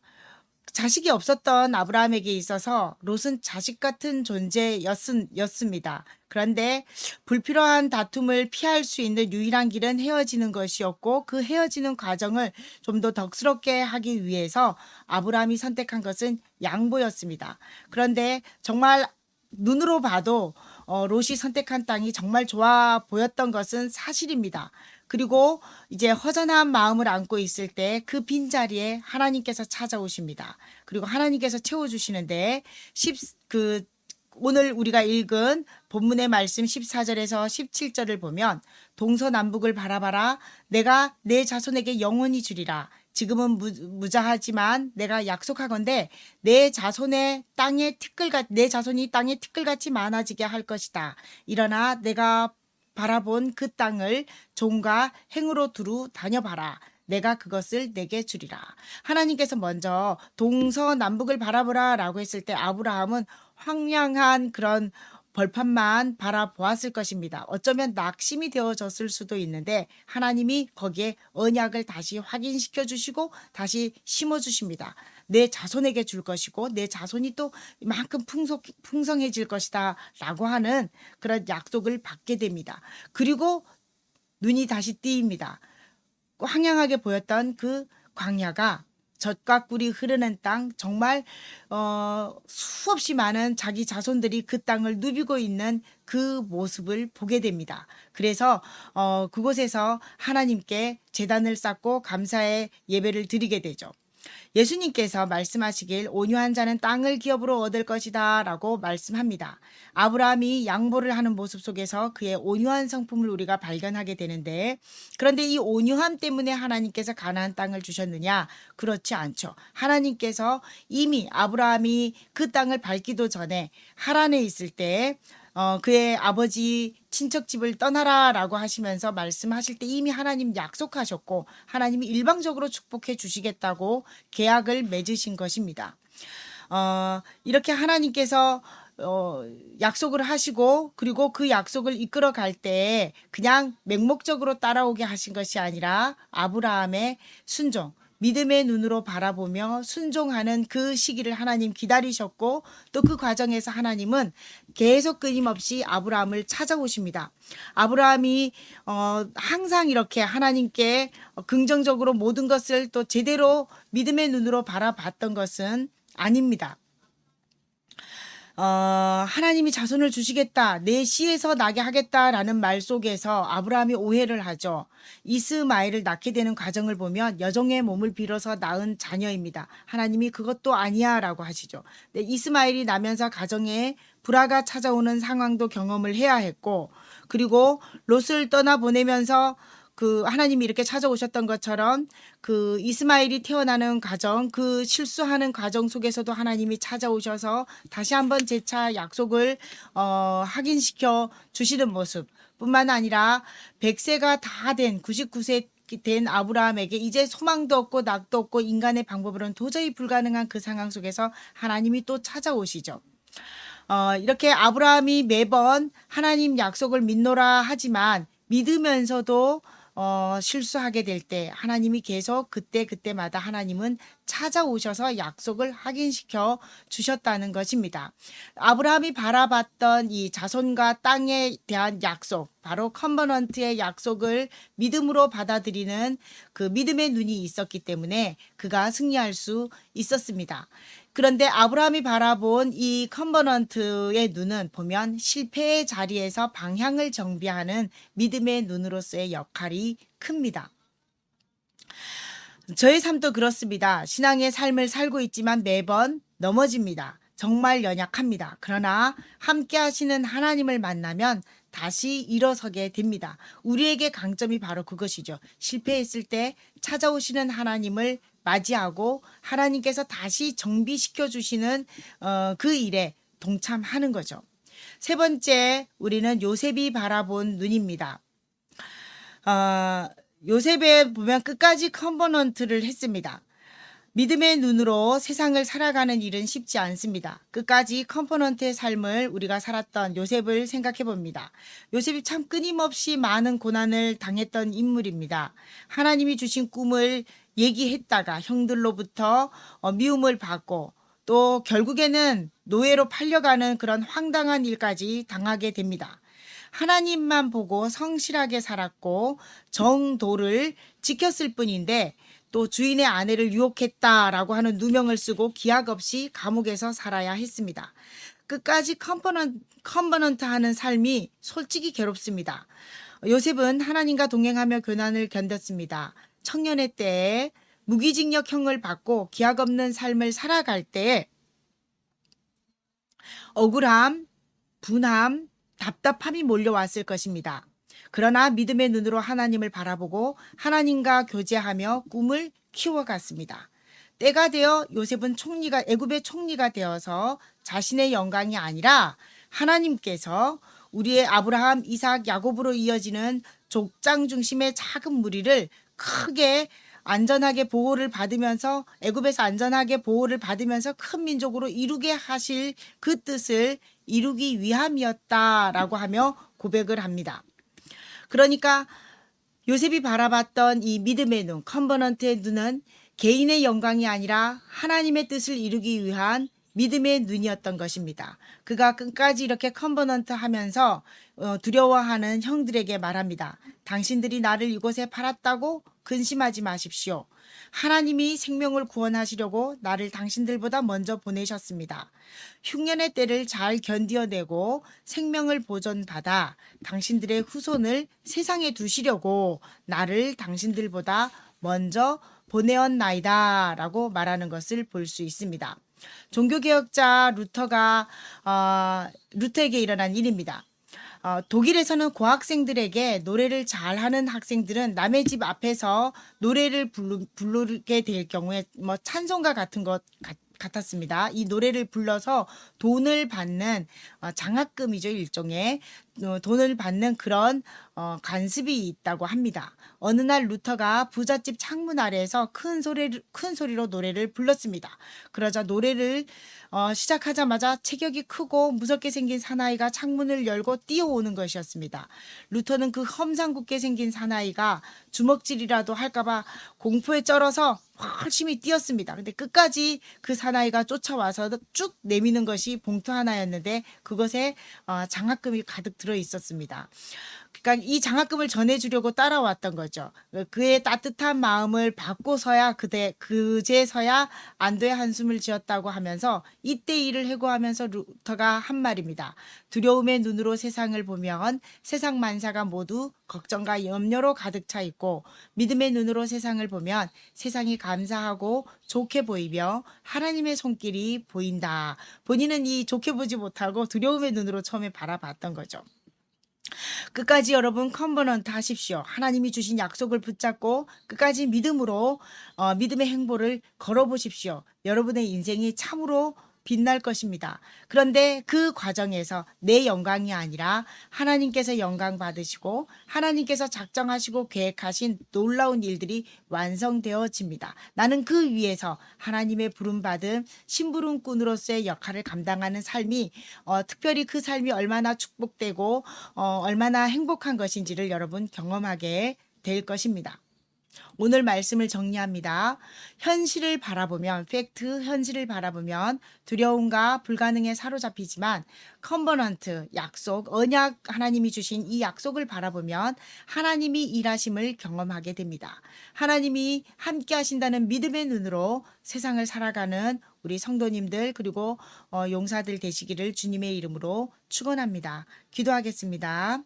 자식이 없었던 아브라함에게 있어서 롯은 자식 같은 존재였습니다. 그런데 불필요한 다툼을 피할 수 있는 유일한 길은 헤어지는 것이었고 그 헤어지는 과정을 좀 더 덕스럽게 하기 위해서 아브라함이 선택한 것은 양보였습니다. 그런데 정말 눈으로 봐도 롯이 선택한 땅이 정말 좋아 보였던 것은 사실입니다. 그리고 이제 허전한 마음을 안고 있을 때 그 빈자리에 하나님께서 찾아오십니다. 그리고 하나님께서 채워주시는데 오늘 우리가 읽은 본문의 말씀 14절에서 17절을 보면 동서남북을 바라봐라. 내가 내 자손에게 영원히 주리라. 지금은 무자하지만 내가 약속하건대 내 자손이 땅에 티끌같이 많아지게 할 것이다. 일어나 내가 바라본 그 땅을 종과 행으로 두루 다녀봐라. 내가 그것을 내게 주리라. 하나님께서 먼저 동서남북을 바라보라 라고 했을 때 아브라함은 황량한 그런 벌판만 바라보았을 것입니다. 어쩌면 낙심이 되어졌을 수도 있는데 하나님이 거기에 언약을 다시 확인시켜 주시고 다시 심어 주십니다. 내 자손에게 줄 것이고 내 자손이 또 이만큼 풍성해질 것이다 라고 하는 그런 약속을 받게 됩니다. 그리고 눈이 다시 띄입니다. 황량하게 보였던 그 광야가 젖과 꿀이 흐르는 땅, 정말 수없이 많은 자기 자손들이 그 땅을 누비고 있는 그 모습을 보게 됩니다. 그래서 그곳에서 하나님께 제단을 쌓고 감사의 예배를 드리게 되죠. 예수님께서 말씀하시길 온유한 자는 땅을 기업으로 얻을 것이다 라고 말씀합니다. 아브라함이 양보를 하는 모습 속에서 그의 온유한 성품을 우리가 발견하게 되는데, 그런데 이 온유함 때문에 하나님께서 가나안 땅을 주셨느냐? 그렇지 않죠. 하나님께서 이미 아브라함이 그 땅을 밟기도 전에 하란에 있을 때 그의 아버지 친척 집을 떠나라 라고 하시면서 말씀하실 때 이미 하나님 약속하셨고 하나님이 일방적으로 축복해 주시겠다고 계약을 맺으신 것입니다. 이렇게 하나님께서 약속을 하시고 그리고 그 약속을 이끌어 갈 때 그냥 맹목적으로 따라오게 하신 것이 아니라 아브라함의 순종, 믿음의 눈으로 바라보며 순종하는 그 시기를 하나님 기다리셨고 또 그 과정에서 하나님은 계속 끊임없이 아브라함을 찾아오십니다. 아브라함이 항상 이렇게 하나님께 긍정적으로 모든 것을 또 제대로 믿음의 눈으로 바라봤던 것은 아닙니다. 하나님이 자손을 주시겠다, 내 씨에서 나게 하겠다라는 말 속에서 아브라함이 오해를 하죠. 이스마엘을 낳게 되는 과정을 보면 여종의 몸을 빌어서 낳은 자녀입니다. 하나님이 그것도 아니야 라고 하시죠. 이스마엘이 나면서 가정에 불화가 찾아오는 상황도 경험을 해야 했고, 그리고 롯을 떠나보내면서 그 하나님이 이렇게 찾아오셨던 것처럼 그 이스마엘이 태어나는 과정, 그 실수하는 과정 속에서도 하나님이 찾아오셔서 다시 한번 재차 약속을 확인시켜 주시는 모습 뿐만 아니라 100세가 다 된 99세 된 아브라함에게 이제 소망도 없고 낙도 없고 인간의 방법으로는 도저히 불가능한 그 상황 속에서 하나님이 또 찾아오시죠. 이렇게 아브라함이 매번 하나님 약속을 믿노라 하지만 믿으면서도 실수하게 될 때 하나님이 계속 그때마다 하나님은 찾아오셔서 약속을 확인시켜 주셨다는 것입니다. 아브라함이 바라봤던 이 자손과 땅에 대한 약속, 바로 컨버넌트의 약속을 믿음으로 받아들이는 그 믿음의 눈이 있었기 때문에 그가 승리할 수 있었습니다. 그런데 아브라함이 바라본 이 컨버넌트의 눈은 보면 실패의 자리에서 방향을 정비하는 믿음의 눈으로서의 역할이 큽니다. 저의 삶도 그렇습니다. 신앙의 삶을 살고 있지만 매번 넘어집니다. 정말 연약합니다. 그러나 함께 하시는 하나님을 만나면 다시 일어서게 됩니다. 우리에게 강점이 바로 그것이죠. 실패했을 때 찾아오시는 하나님을 맞이하고 하나님께서 다시 정비시켜 주시는 그 일에 동참하는 거죠. 세 번째, 우리는 요셉이 바라본 눈입니다. 요셉에 보면 끝까지 컨버넌트를 했습니다. 믿음의 눈으로 세상을 살아가는 일은 쉽지 않습니다. 끝까지 컴포넌트의 삶을 우리가 살았던 요셉을 생각해 봅니다. 요셉이 참 끊임없이 많은 고난을 당했던 인물입니다. 하나님이 주신 꿈을 얘기했다가 형들로부터 미움을 받고 또 결국에는 노예로 팔려가는 그런 황당한 일까지 당하게 됩니다. 하나님만 보고 성실하게 살았고 정도를 지켰을 뿐인데 또 주인의 아내를 유혹했다라고 하는 누명을 쓰고 기약 없이 감옥에서 살아야 했습니다. 끝까지 컨버넌트 하는 삶이 솔직히 괴롭습니다. 요셉은 하나님과 동행하며 고난을 견뎠습니다. 청년의 때에 무기징역형을 받고 기약 없는 삶을 살아갈 때에 억울함, 분함, 답답함이 몰려왔을 것입니다. 그러나 믿음의 눈으로 하나님을 바라보고 하나님과 교제하며 꿈을 키워갔습니다. 때가 되어 요셉은 애굽의 총리가 되어서 자신의 영광이 아니라 하나님께서 우리의 아브라함, 이삭, 야곱으로 이어지는 족장 중심의 작은 무리를 크게 안전하게 보호를 받으면서 애굽에서 안전하게 보호를 받으면서 큰 민족으로 이루게 하실 그 뜻을 이루기 위함이었다라고 하며 고백을 합니다. 그러니까 요셉이 바라봤던 이 믿음의 눈, 컨버넌트의 눈은 개인의 영광이 아니라 하나님의 뜻을 이루기 위한 믿음의 눈이었던 것입니다. 그가 끝까지 이렇게 컨버넌트 하면서 두려워하는 형들에게 말합니다. 당신들이 나를 이곳에 팔았다고 근심하지 마십시오. 하나님이 생명을 구원하시려고 나를 당신들보다 먼저 보내셨습니다. 흉년의 때를 잘 견디어내고 생명을 보존받아 당신들의 후손을 세상에 두시려고 나를 당신들보다 먼저 보내었나이다 라고 말하는 것을 볼 수 있습니다. 종교개혁자 루터에게 일어난 일입니다. 독일에서는 고학생들에게 노래를 잘하는 학생들은 남의 집 앞에서 노래를 부르게 될 경우에 찬송가 같은 것 같았습니다. 이 노래를 불러서 돈을 받는 장학금이죠. 일종의 돈을 받는 그런 관습이 있다고 합니다. 어느 날 루터가 부잣집 창문 아래에서 큰 소리로 노래를 불렀습니다. 그러자 노래를 시작하자마자 체격이 크고 무섭게 생긴 사나이가 창문을 열고 뛰어오는 것이었습니다. 루터는 그 험상궂게 생긴 사나이가 주먹질이라도 할까봐 공포에 쩔어서 열심히 뛰었습니다. 근데 끝까지 그 사나이가 쫓아와서 쭉 내미는 것이 봉투 하나였는데 그것에 장학금이 가득 들어 있었습니다. 그러니까 이 장학금을 전해주려고 따라왔던 거죠. 그의 따뜻한 마음을 받고서야 그제서야 안도의 한숨을 지었다고 하면서 이때 일을 해고하면서 루터가 한 말입니다. 두려움의 눈으로 세상을 보면 세상 만사가 모두 걱정과 염려로 가득 차 있고 믿음의 눈으로 세상을 보면 세상이 감사하고 좋게 보이며 하나님의 손길이 보인다. 본인은 이 좋게 보지 못하고 두려움의 눈으로 처음에 바라봤던 거죠. 끝까지 여러분 컨버넌트 하십시오. 하나님이 주신 약속을 붙잡고 끝까지 믿음으로 믿음의 행보를 걸어보십시오. 여러분의 인생이 참으로 빛날 것입니다. 그런데 그 과정에서 내 영광이 아니라 하나님께서 영광 받으시고 하나님께서 작정하시고 계획하신 놀라운 일들이 완성되어집니다. 나는 그 위에서 하나님의 부름받은 심부름꾼으로서의 역할을 감당하는 삶이 특별히 그 삶이 얼마나 축복되고 얼마나 행복한 것인지를 여러분 경험하게 될 것입니다. 오늘 말씀을 정리합니다. 현실을 바라보면 현실을 바라보면 두려움과 불가능에 사로잡히지만 컨버넌트, 약속, 언약 하나님이 주신 이 약속을 바라보면 하나님이 일하심을 경험하게 됩니다. 하나님이 함께 하신다는 믿음의 눈으로 세상을 살아가는 우리 성도님들 그리고 용사들 되시기를 주님의 이름으로 축원합니다. 기도하겠습니다.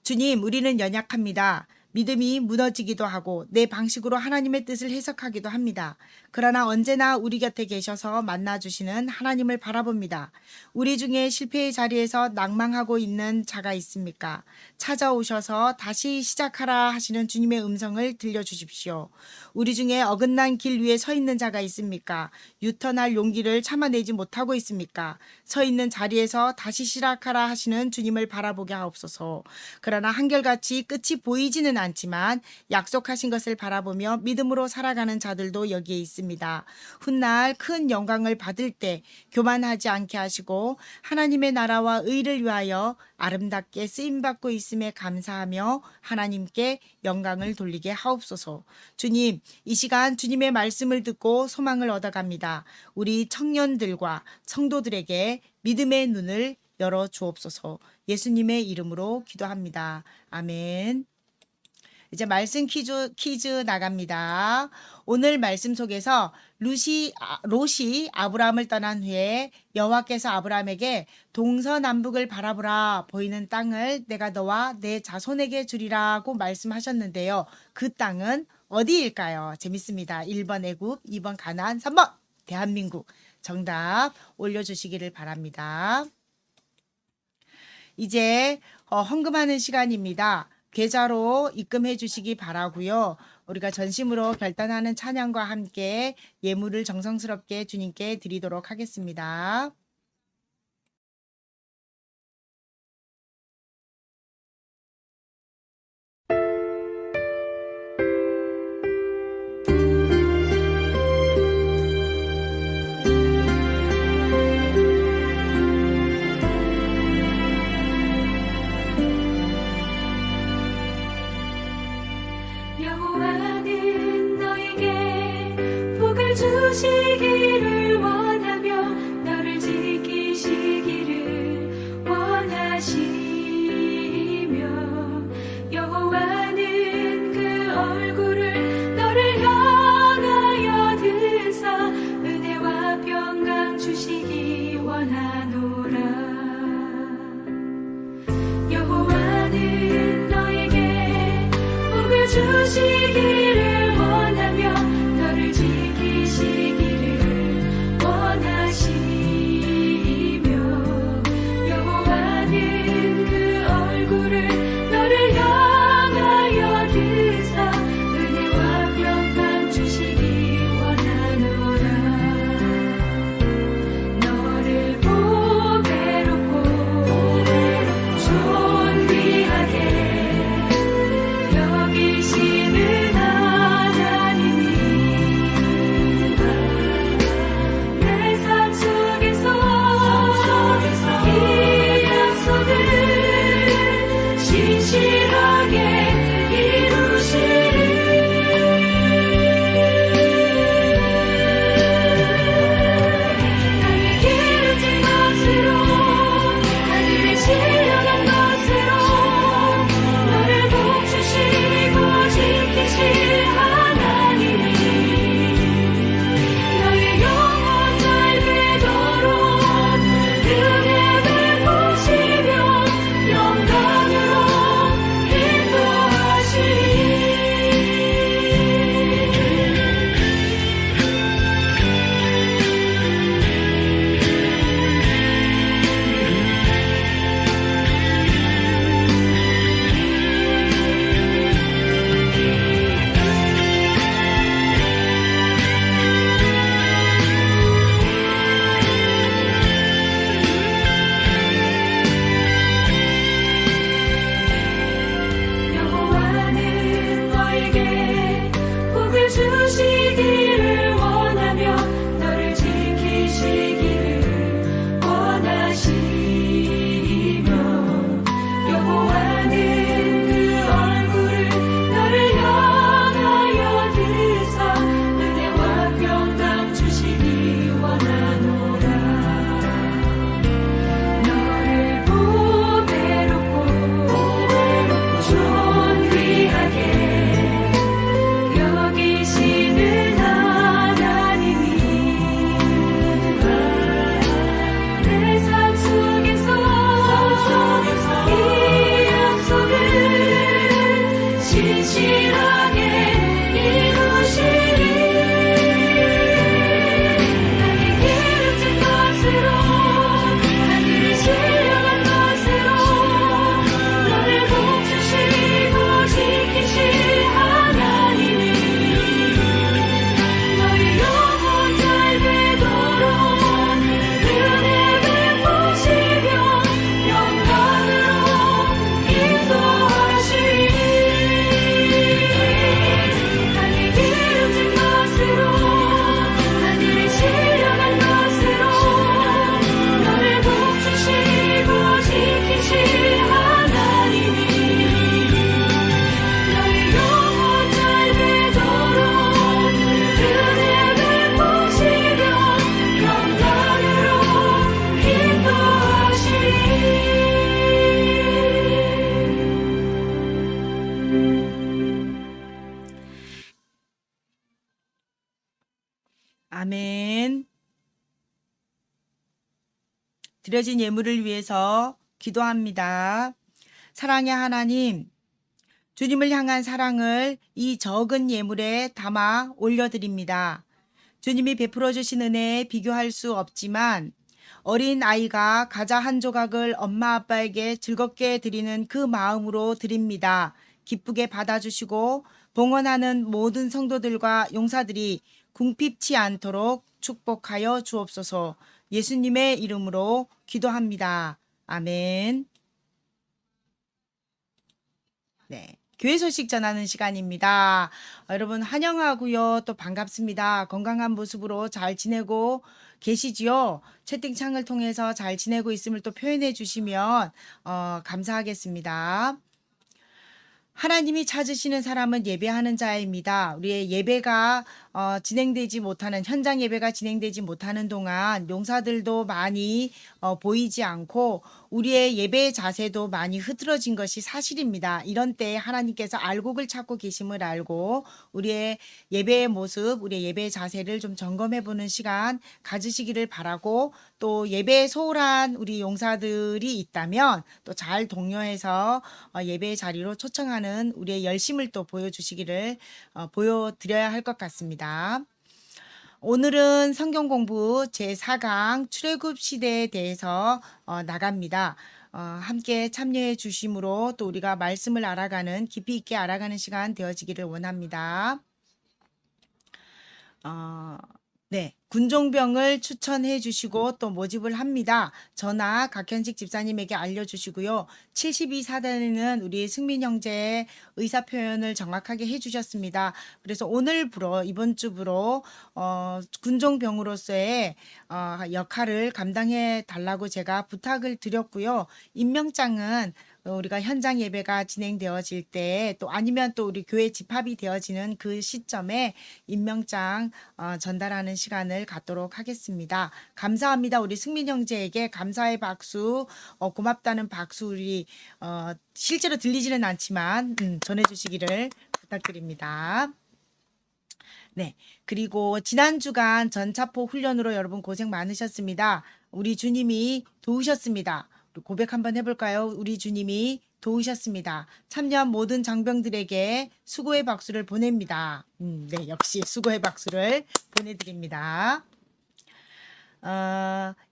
주님, 우리는 연약합니다. 믿음이 무너지기도 하고 내 방식으로 하나님의 뜻을 해석하기도 합니다. 그러나 언제나 우리 곁에 계셔서 만나주시는 하나님을 바라봅니다. 우리 중에 실패의 자리에서 낭망하고 있는 자가 있습니까? 찾아오셔서 다시 시작하라 하시는 주님의 음성을 들려주십시오. 우리 중에 어긋난 길 위에 서 있는 자가 있습니까? 유턴할 용기를 참아내지 못하고 있습니까? 서 있는 자리에서 다시 시작하라 하시는 주님을 바라보게 하옵소서. 그러나 한결같이 끝이 보이지는 않지만 약속하신 것을 바라보며 믿음으로 살아가는 자들도 여기에 있습니다. 훗날 큰 영광을 받을 때 교만하지 않게 하시고 하나님의 나라와 의를 위하여 아름답게 쓰임받고 있음에 감사하며 하나님께 영광을 돌리게 하옵소서. 주님, 이 시간 주님의 말씀을 듣고 소망을 얻어갑니다. 우리 청년들과 성도들에게 믿음의 눈을 열어 주옵소서. 예수님의 이름으로 기도합니다. 아멘. 이제 말씀 퀴즈 나갑니다. 오늘 말씀 속에서 롯이 아브라함을 떠난 후에 여호와께서 아브라함에게 동서남북을 바라보라, 보이는 땅을 내가 너와 내 자손에게 주리라고 말씀하셨는데요. 그 땅은 어디일까요? 재밌습니다. 1번 애굽, 2번 가나안, 3번 대한민국. 정답 올려주시기를 바랍니다. 이제 헌금하는 시간입니다. 계좌로 입금해 주시기 바라고요. 우리가 전심으로 결단하는 찬양과 함께 예물을 정성스럽게 주님께 드리도록 하겠습니다.
여호와는 너에게 복을 주시기를 원하며 너를 지키시기를 원하시며 여호와는 그 얼굴을 너를 향하여 드사 은혜와 평강 주시기 원하노라. 여호와는 너에게 복을 주시기를 원하며 너를 지키시기를 원하시며 여호와는 그 얼굴을 너를 향하여 드사 은혜와 평강 주시기 원하노라. 너를 보배롭고 존귀하게 여기시는 하나님이 내 삶 속에서 이 약속을 신실하게 이루시리. 나의 기름진 것으로 하늘의 신령한 것으로 너를 복주시고 지키실 하나님이 너의 영혼 날되도록 은혜 베푸시며 영광으로 인도하시리. 여호와는 너에게 복을 주시기를 원하며 너를 지키시기를 원하시며 여호와는 그 얼굴을 너를 향하여 드사 은혜와 평강 주시기 원하노라. 너를 보배롭고 존귀하게 여기시는
아멘. 드려진 예물을 위해서 기도합니다. 사랑의 하나님, 주님을 향한 사랑을 이 적은 예물에 담아 올려드립니다. 주님이 베풀어 주신 은혜에 비교할 수 없지만 어린 아이가 과자 한 조각을 엄마 아빠에게 즐겁게 드리는 그 마음으로 드립니다. 기쁘게 받아주시고 봉헌하는 모든 성도들과 용사들이 궁핍치 않도록 축복하여 주옵소서. 예수님의 이름으로 기도합니다. 아멘. 네. 교회 소식 전하는 시간입니다. 여러분 환영하고요. 또 반갑습니다. 건강한 모습으로 잘 지내고 계시지요? 채팅창을 통해서 잘 지내고 있음을 또 표현해 주시면 감사하겠습니다. 하나님이 찾으시는 사람은 예배하는 자입니다. 우리의 예배가 진행되지 못하는 현장 예배가 진행되지 못하는 동안 용사들도 많이 보이지 않고 우리의 예배의 자세도 많이 흐트러진 것이 사실입니다. 이런 때 하나님께서 알곡을 찾고 계심을 알고 우리의 예배의 모습, 우리의 예배의 자세를 좀 점검해 보는 시간 가지시기를 바라고 또 예배에 소홀한 우리 용사들이 있다면 또 잘 독려해서 예배의 자리로 초청하는 우리의 열심을 또 보여주시기를 보여드려야 할 것 같습니다. 오늘은 성경 공부 제4강 출애굽 시대에 대해서 나갑니다. 함께 참여해 주심으로 또 우리가 말씀을 알아가는 깊이 있게 알아가는 시간 되어지기를 원합니다. 네, 군종병을 추천해 주시고 또 모집을 합니다. 전화 각현식 집사님에게 알려주시고요. 72사단에는 우리 승민 형제의 의사표현을 정확하게 해주셨습니다. 그래서 오늘부로 이번 주부로 군종병으로서의 역할을 감당해 달라고 제가 부탁을 드렸고요. 임명장은 우리가 현장 예배가 진행되어질 때 또 아니면 또 우리 교회 집합이 되어지는 그 시점에 임명장 전달하는 시간을 갖도록 하겠습니다. 감사합니다. 우리 승민 형제에게 감사의 박수, 고맙다는 박수 우리 실제로 들리지는 않지만 전해주시기를 부탁드립니다. 네, 그리고 지난 주간 전차포 훈련으로 여러분 고생 많으셨습니다. 우리 주님이 도우셨습니다. 고백 한번 해볼까요? 우리 주님이 도우셨습니다. 참여한 모든 장병들에게 수고의 박수를 보냅니다. 네, 역시 수고의 박수를 보내드립니다.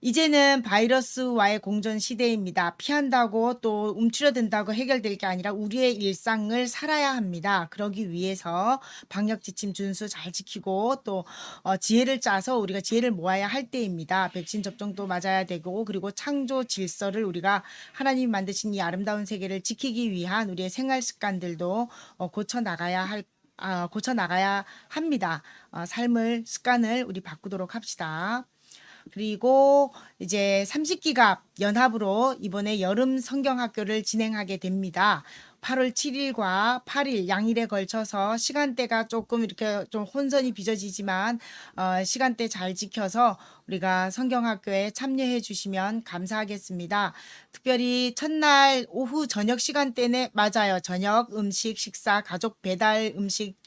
이제는 바이러스와의 공존 시대입니다. 피한다고 또 움츠러든다고 해결될 게 아니라 우리의 일상을 살아야 합니다. 그러기 위해서 방역 지침 준수 잘 지키고 또 지혜를 짜서 우리가 지혜를 모아야 할 때입니다. 백신 접종도 맞아야 되고 그리고 창조 질서를 우리가 하나님이 만드신 이 아름다운 세계를 지키기 위한 우리의 생활 습관들도 고쳐 나가야 합니다. 삶을 습관을 우리 바꾸도록 합시다. 그리고 이제 30기갑 연합으로 이번에 여름 성경학교를 진행하게 됩니다. 8월 7일과 8일 양일에 걸쳐서 시간대가 조금 이렇게 좀 혼선이 빚어지지만 시간대 잘 지켜서 우리가 성경학교에 참여해 주시면 감사하겠습니다. 특별히 첫날 오후 저녁 시간대에 맞아요. 저녁 음식 식사 가족 배달 음식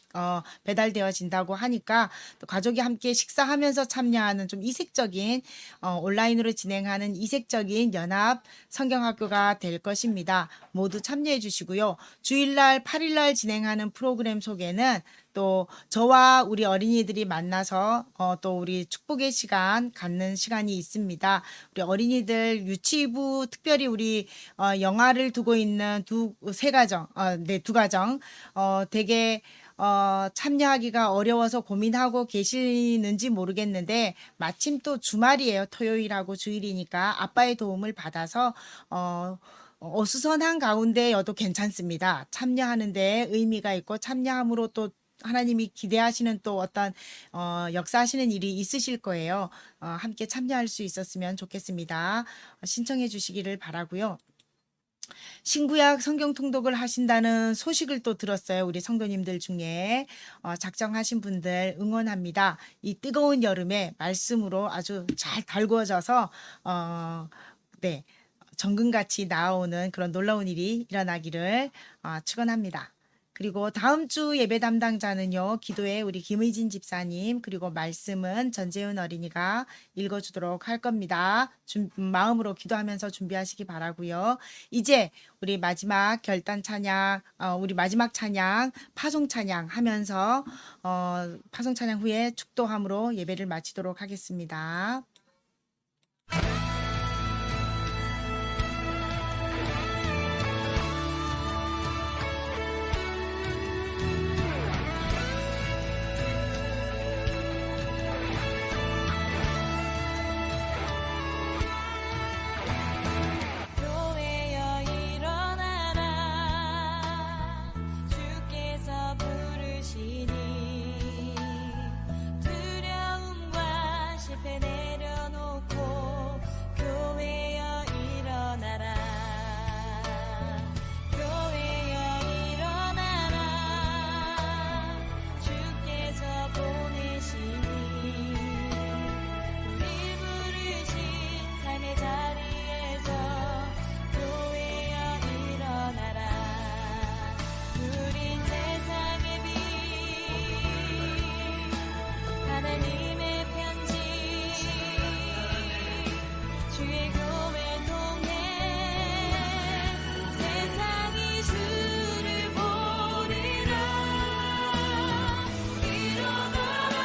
배달되어진다고 하니까 또 가족이 함께 식사하면서 참여하는 좀 이색적인 온라인으로 진행하는 이색적인 연합 성경학교가 될 것입니다. 모두 참여해 주시고요. 주일날 8일날 진행하는 프로그램 속에는 또 저와 우리 어린이들이 만나서 또 우리 축복의 시간 갖는 시간이 있습니다. 우리 어린이들 유치부 특별히 우리 영아를 두고 있는 두 가정 되게 참여하기가 어려워서 고민하고 계시는지 모르겠는데 마침 또 주말이에요. 토요일하고 주일이니까 아빠의 도움을 받아서 어수선한 가운데여도 괜찮습니다. 참여하는데 의미가 있고 참여함으로 또 하나님이 기대하시는 또 어떤 역사하시는 일이 있으실 거예요. 함께 참여할 수 있었으면 좋겠습니다. 신청해 주시기를 바라고요. 신구약 성경 통독을 하신다는 소식을 또 들었어요. 우리 성도님들 중에 작정하신 분들 응원합니다. 이 뜨거운 여름에 말씀으로 아주 잘 달구어져서 네, 정금같이 나오는 그런 놀라운 일이 일어나기를 축원합니다. 그리고 다음 주 예배 담당자는요, 기도에 우리 김의진 집사님, 그리고 말씀은 전재훈 어린이가 읽어주도록 할 겁니다. 마음으로 기도하면서 준비하시기 바라고요. 이제 우리 마지막 결단 찬양, 우리 마지막 찬양, 파송 찬양 하면서 파송 찬양 후에 축도함으로 예배를 마치도록 하겠습니다.
교회여 일어나라 주께서 부르시니 두려움과 실패 내려놓고 교회여 일어나라 교회여 일어나라 주께서 보내시니 우리 부르신 삶의 자리에서 교회여 일어나라 우린 세상의 빛 하나님의 편지 주의 교회 통해 세상이 주를 보리라 일어나라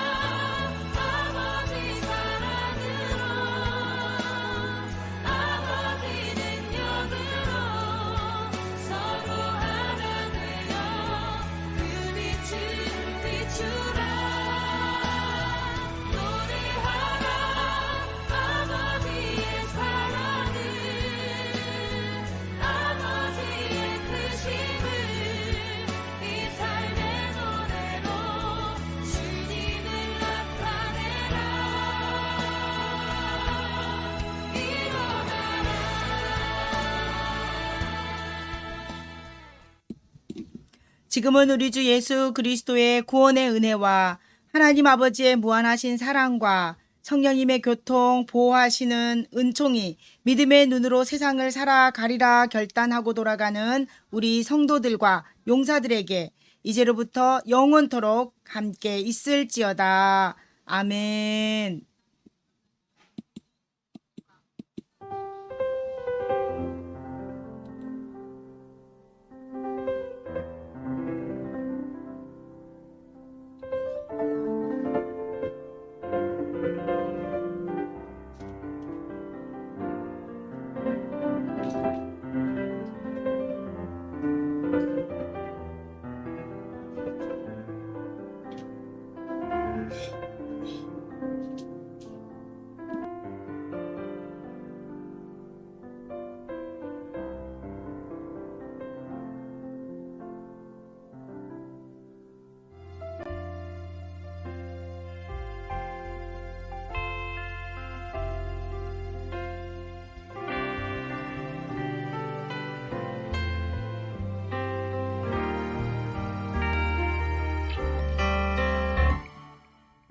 아버지 사랑으로 아버지 능력으로 서로 하나 되어 그 빛을 비추라 노래하라 아버지의 사랑을 아버지의 크심을 이 삶의 노래로 주님을 나타내라
지금은 우리 주 예수 그리스도의 구원의 은혜와 하나님 아버지의 무한하신 사랑과 성령님의 교통, 보호하시는 은총이 믿음의 눈으로 세상을 살아가리라 결단하고 돌아가는 우리 성도들과 용사들에게 이제로부터 영원토록 함께 있을지어다. 아멘.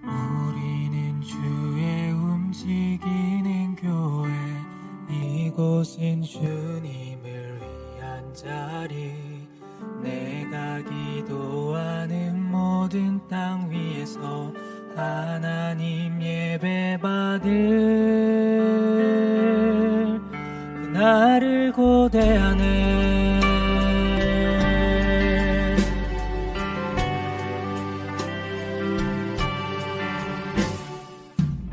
우리는 주의 움직이는 교회 이곳은 주님을 위한 자리 내가 기도하는 모든 땅 위에서 하나님 예배 받을 그날을 고대하네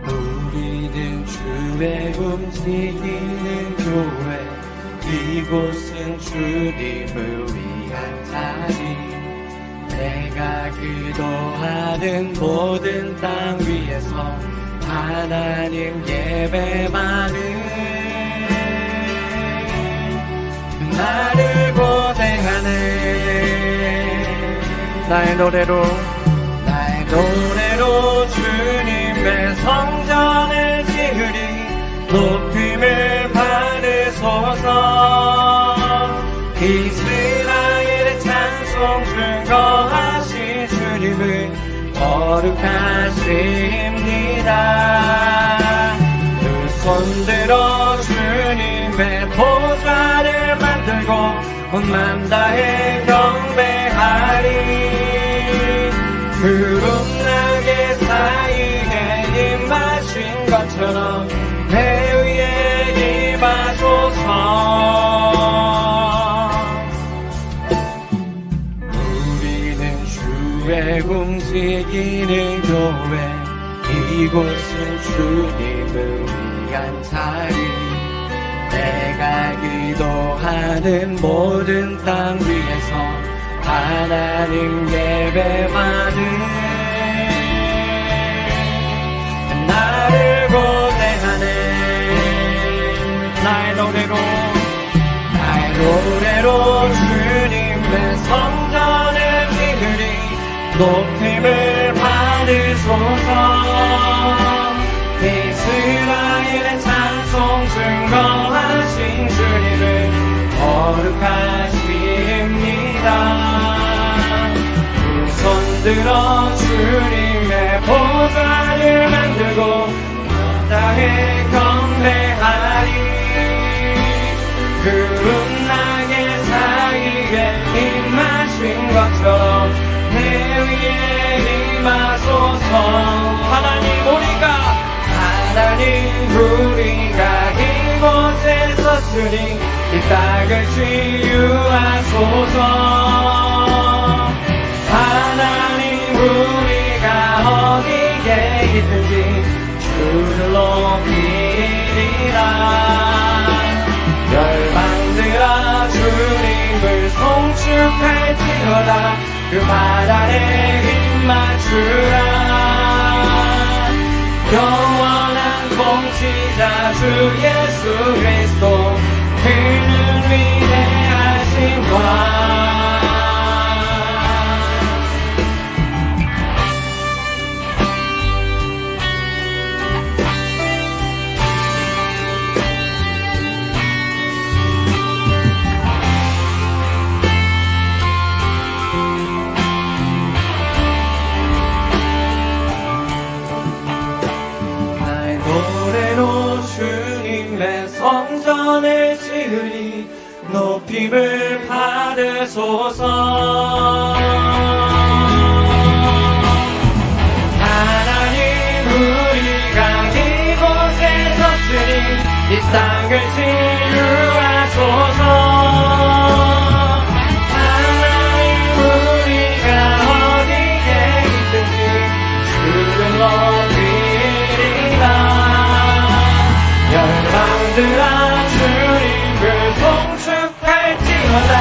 우리는 주의 움직이는 교회 이곳은 주님을 위한 자리 내가 기도하는 모든 땅 위에서 하나님 예배 받을 나를 고대하네 나의 노래로 주님의 성전을 지으리 높임을 받으소서 이스라엘의 찬송 증거하신 주님을 거룩하십니다 두 손들어 주님의 보좌를 만들고 온 맘 다해 경배하리 하리 구름나게 사이에 임하신 것처럼 내 위에 임하소서 우리는 주의 움직이는 교회 이곳은 주님을 위한 자리 내가 기도하는 모든 땅 위에서 하나님 예배받는 나를 고대하네 나의 노래로 주님의 성전을 지으리 높임을 받으소서 이스라엘의 찬송 증거하신 주님을 거룩하십니다 두 손 들어 주님의 보좌를 만들고 땅에 경배하리 구름나게 사이에 임하신 것처럼 내 위에 임하소서 하나님 우리가 이곳에 섰으니 이 땅을 치유하소서 하나님 우리가 어디에 있든지 주를 높이리라 열방들아 주님을 송축할지어다 그 말 아래 힘 맞추라 영원한 통치자 주 예수 그리스도 그는 위대하신 왕 주님의 성전을 지으리 높임을 받으소서 하나님 우리가 이곳에 섰으니 이 땅을 치유하소서 하나님 우리가 어디에 있든지 주를 높이리라 열방들아 주님을 송축할지어다